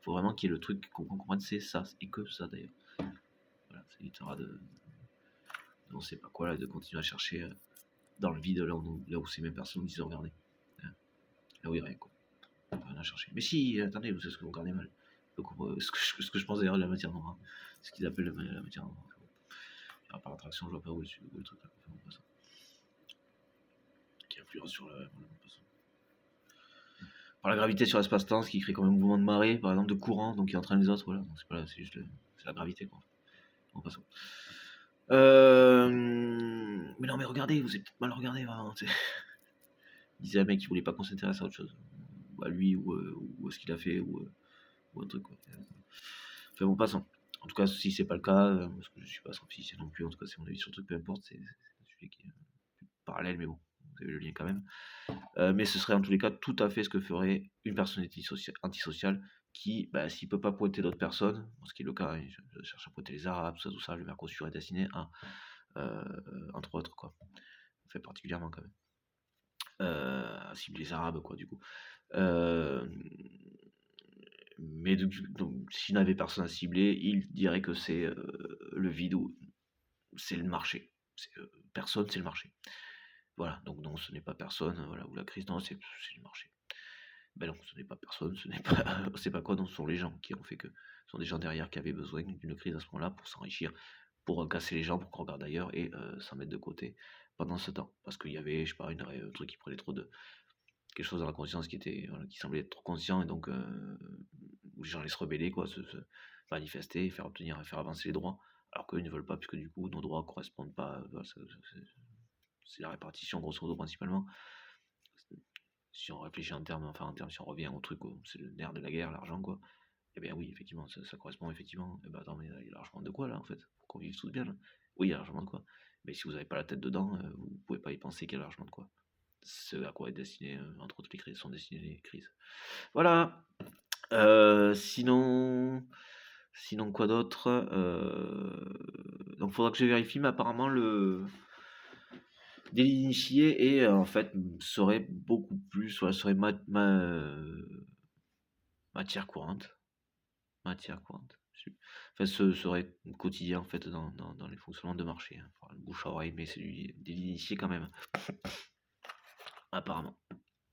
Il faut vraiment qu'il y ait le truc qu'on comprenne, c'est ça, et que ça d'ailleurs. Voilà, ça évitera de on sait pas quoi, là, de continuer à chercher dans le vide, là où ces mêmes personnes nous disent regarder. Là où il n'y a rien, quoi. Rien à chercher. Mais si, attendez, vous savez ce que vous regardez mal. Donc, ce que je pense d'ailleurs de la matière noire, hein. Ce qu'ils appellent la matière noire. Par attraction, je vois pas où est le truc là. Enfin, bon, ça. Qui influence sur par la gravité sur l'espace-temps, ce qui crée comme un mouvement de marée, par exemple, de courant, donc qui entraîne les autres, voilà. Donc c'est pas là, c'est juste c'est la gravité, quoi. Bon, passons. Mais non, mais regardez, vous avez peut-être mal regardé, vraiment. Il disait un mec qui voulait pas qu'on s'intéresse à autre chose. Ou à lui, ou à ce qu'il a fait, ou un truc, quoi. Enfin bon, passons. En tout cas, si c'est pas le cas, parce que je suis pas astrophysicien non plus, en tout cas, c'est mon avis sur le truc, peu importe, c'est un sujet qui est parallèle, mais bon, vous avez le lien quand même. Mais ce serait en tous les cas tout à fait ce que ferait une personnalité antisociale qui, s'il peut pas pointer d'autres personnes, ce qui est le cas, hein, je cherche à pointer les Arabes, tout ça, le Mercosur est destiné à, entre autres, quoi. Fait particulièrement quand même. à cibler les Arabes, quoi, du coup. Euh, mais donc, s'il n'avait personne à cibler, il dirait que c'est le vide ou c'est le marché. Personne, c'est le marché. Voilà, donc non, ce n'est pas personne, voilà, ou la crise, non, c'est le marché. Ben non, ce n'est pas personne, ce n'est pas, c'est pas quoi, non, ce sont les gens qui ont fait que, ce sont des gens derrière qui avaient besoin d'une crise à ce moment-là pour s'enrichir, pour casser les gens, pour qu'on regarde ailleurs et s'en mettre de côté pendant ce temps. Parce qu'il y avait, je sais pas, un truc qui prenait trop de, quelque chose dans la conscience qui était, voilà, qui semblait être trop conscient et donc où les gens allaient se rebeller, quoi, se manifester, faire avancer les droits, alors qu'eux ils ne veulent pas, puisque du coup nos droits correspondent pas, voilà, c'est la répartition grosso modo principalement. Si on réfléchit si on revient au truc, c'est le nerf de la guerre, l'argent, quoi. Eh bien oui, effectivement, ça correspond effectivement. Eh ben attends, mais il y a largement de quoi là en fait, pour qu'on vive tous bien là. Oui, il y a largement de quoi. Mais si vous n'avez pas la tête dedans, vous pouvez pas y penser qu'il y a largement de quoi. Ce à quoi est destiné, entre autres les crises, sont destinées les crises. Voilà. Sinon quoi d'autre. Donc faudra que je vérifie, mais apparemment le délit d'initié et en fait serait beaucoup plus, ouais, serait matière courante. Matière courante. Enfin, ce serait quotidien en fait dans les fonctionnements de marché. Hein. Enfin, le bouche à oreille, mais c'est délit d'initié quand même, apparemment.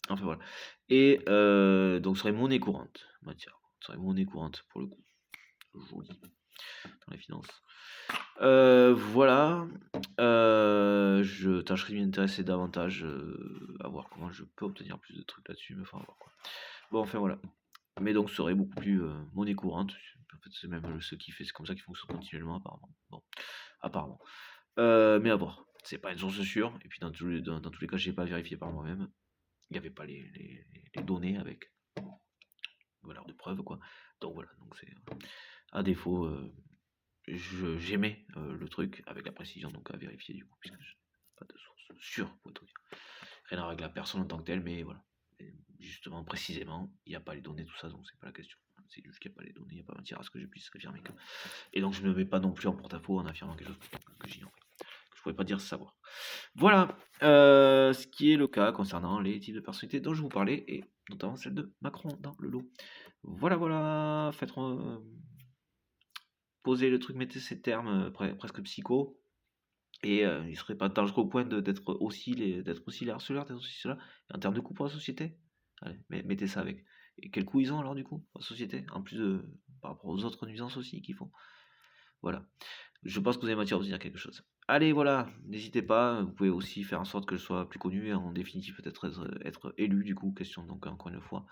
Enfin voilà. Et donc ce serait monnaie courante. Matière. Ce serait monnaie courante pour le coup. Joli. Dans les finances. Voilà. Je tâcherai de m'y intéresser davantage, à voir comment je peux obtenir plus de trucs là-dessus, mais enfin, à voir quoi. Bon, enfin voilà. Mais donc, ce serait beaucoup plus monnaie courante. En fait, c'est même ce qui fait, c'est comme ça qu'il fonctionne continuellement, apparemment. Bon, apparemment. Mais à voir. C'est pas une source sûre. Et puis, dans tous les cas, je n'ai pas vérifié par moi-même. Il n'y avait pas les données avec valeur de preuve, quoi. Donc voilà. Donc, c'est à défaut. J'aimais le truc avec la précision, donc à vérifier du coup, puisque je n'ai pas de source sûre pour tout dire. Rien à voir avec la personne en tant que telle, mais voilà. Et justement, précisément, il n'y a pas les données, tout ça, donc c'est pas la question. C'est juste qu'il n'y a pas les données, il n'y a pas matière à ce que je puisse affirmer. Et donc je ne me mets pas non plus en porte-à-faux en affirmant quelque chose que j'ignore, que je ne pourrais pas dire savoir. Voilà ce qui est le cas concernant les types de personnalités dont je vous parlais, et notamment celle de Macron dans le lot. Voilà, faites poser le truc, mettez ces termes presque psycho, et il serait pas dangereux au point d'être aussi les harceleurs, d'être aussi cela, en termes de coût pour la société. Allez, mettez ça avec. Et quel coût ils ont alors du coup pour la société, en plus de par rapport aux autres nuisances aussi qu'ils font. Voilà. Je pense que vous avez matière à dire quelque chose. Allez, voilà, n'hésitez pas, vous pouvez aussi faire en sorte que je sois plus connu et en définitive peut-être être élu du coup, question donc encore une fois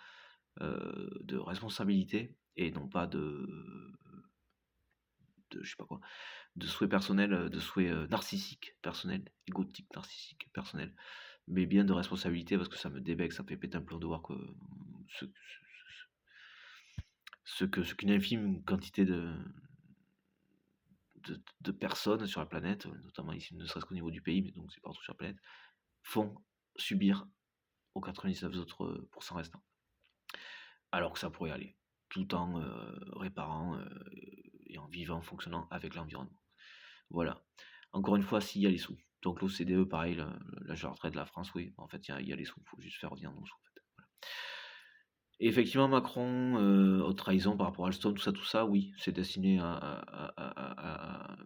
de responsabilité et non pas de je sais pas quoi, de souhaits personnels, de souhaits narcissiques personnels, égotiques, narcissiques personnels, mais bien de responsabilité parce que ça me débecte, ça me fait péter un plomb de voir que ce, ce qu'une infime quantité de personnes sur la planète, notamment ici, ne serait-ce qu'au niveau du pays, mais donc c'est partout sur la planète, font subir aux 99 autres pourcents restants. Alors que ça pourrait aller, tout en réparant et en vivant, en fonctionnant avec l'environnement. Voilà. Encore une fois, s'il y a les sous. Donc l'OCDE, pareil, l'âge de la retraite de la France, oui, en fait, il y a les sous, il faut juste faire revenir nos sous. En fait. Voilà. Et effectivement, Macron, haute trahison par rapport à Alstom, tout ça, oui, c'est destiné à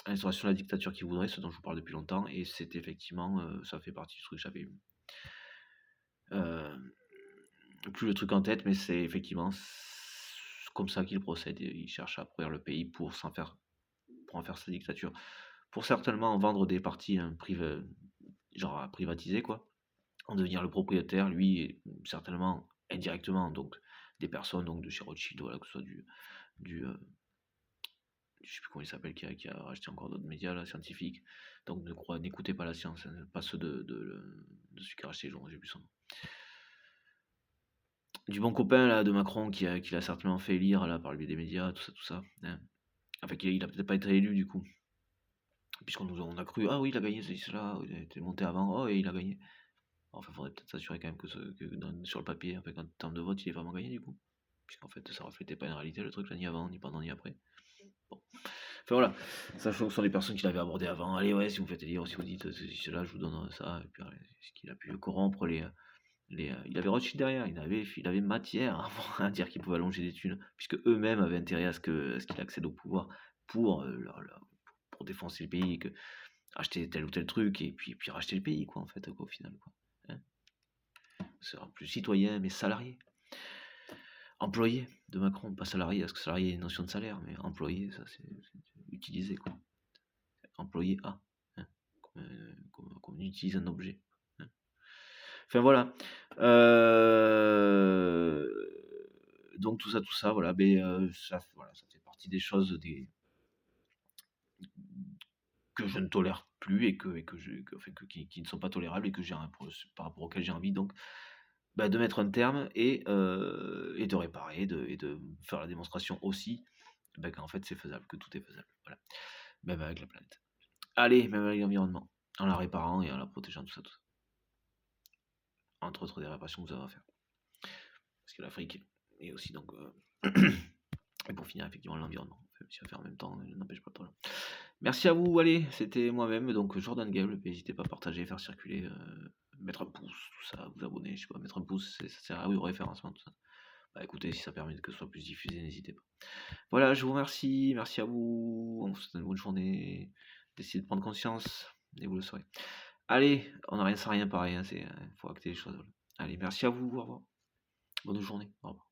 l'instauration de la dictature qu'il voudrait, ce dont je vous parle depuis longtemps, et c'est effectivement, ça fait partie du truc que j'avais plus le truc en tête, mais c'est effectivement comme ça qu'il procède. Il cherche à pourrir le pays pour en faire sa dictature. Pour certainement vendre des parties genre à privatiser, quoi, en devenir le propriétaire, lui, certainement indirectement, donc des personnes, donc de chez Rothschild, voilà, que ce soit du je sais plus comment il s'appelle, qui a racheté encore d'autres médias là, scientifiques. Donc n'écoutez pas la science, hein, pas ceux de celui qui a racheté les journaux, j'ai plus son nom. Du bon copain là de Macron qui l'a certainement fait élire là par le biais des médias, tout ça. Hein. Enfin, il a peut-être pas été élu du coup. On a cru, ah oui, il a gagné, c'est cela, il a été monté avant, oh, et il a gagné. Enfin, faudrait peut-être s'assurer quand même que sur le papier, en fait, en termes de vote, il est vraiment gagné du coup. Puisqu'en fait, ça reflétait pas une réalité le truc là, ni avant, ni pendant, ni après. Bon. Enfin voilà, sachant que ce sont des personnes qui l'avaient abordé avant. Allez, ouais, si vous faites des livres, si vous dites ceci, cela, je vous donne ça. Et puis, ce qu'il a pu corrompre il avait Rothschild derrière, il avait matière à dire qu'il pouvait allonger des thunes, puisque eux-mêmes avaient intérêt à ce qu'il accède au pouvoir pour, pour défoncer le pays, acheter tel ou tel truc, et puis racheter le pays, quoi, en fait, quoi, au final, quoi. Hein. C'est un plus citoyen, mais salarié. Employé de Macron, pas salarié, parce que salarié, une notion de salaire, mais employé, ça c'est utilisé, quoi. Employé A, hein, comme on utilise un objet. Hein. Enfin voilà. Donc tout ça, voilà, voilà, ça fait partie des choses que je ne tolère plus enfin, qui ne sont pas tolérables et par rapport auxquelles j'ai envie donc de mettre un terme et de réparer et de faire la démonstration aussi qu'en fait c'est faisable, que tout est faisable. Voilà. Même avec la planète. Allez, même avec l'environnement. En la réparant et en la protégeant, tout ça, tout ça. Entre autres des réparations que vous avez à faire. Parce que l'Afrique est aussi donc. Et pour finir, effectivement, l'environnement. Si à faire en même temps, n'empêche pas le problème. Merci à vous, allez, c'était moi-même, donc Jordan Gable. N'hésitez pas à partager, faire circuler, mettre un pouce, tout ça, vous abonner, je sais pas, mettre un pouce, ça sert à oui, au référencement, tout ça. Écoutez, si ça permet que ce soit plus diffusé, n'hésitez pas. Voilà, je vous remercie, merci à vous, on vous souhaite une bonne journée, d'essayer de prendre conscience, et vous le saurez. Allez, on n'a rien sans rien pareil, il faut acter les choses. Voilà. Allez, merci à vous, au revoir. Bonne journée, au revoir.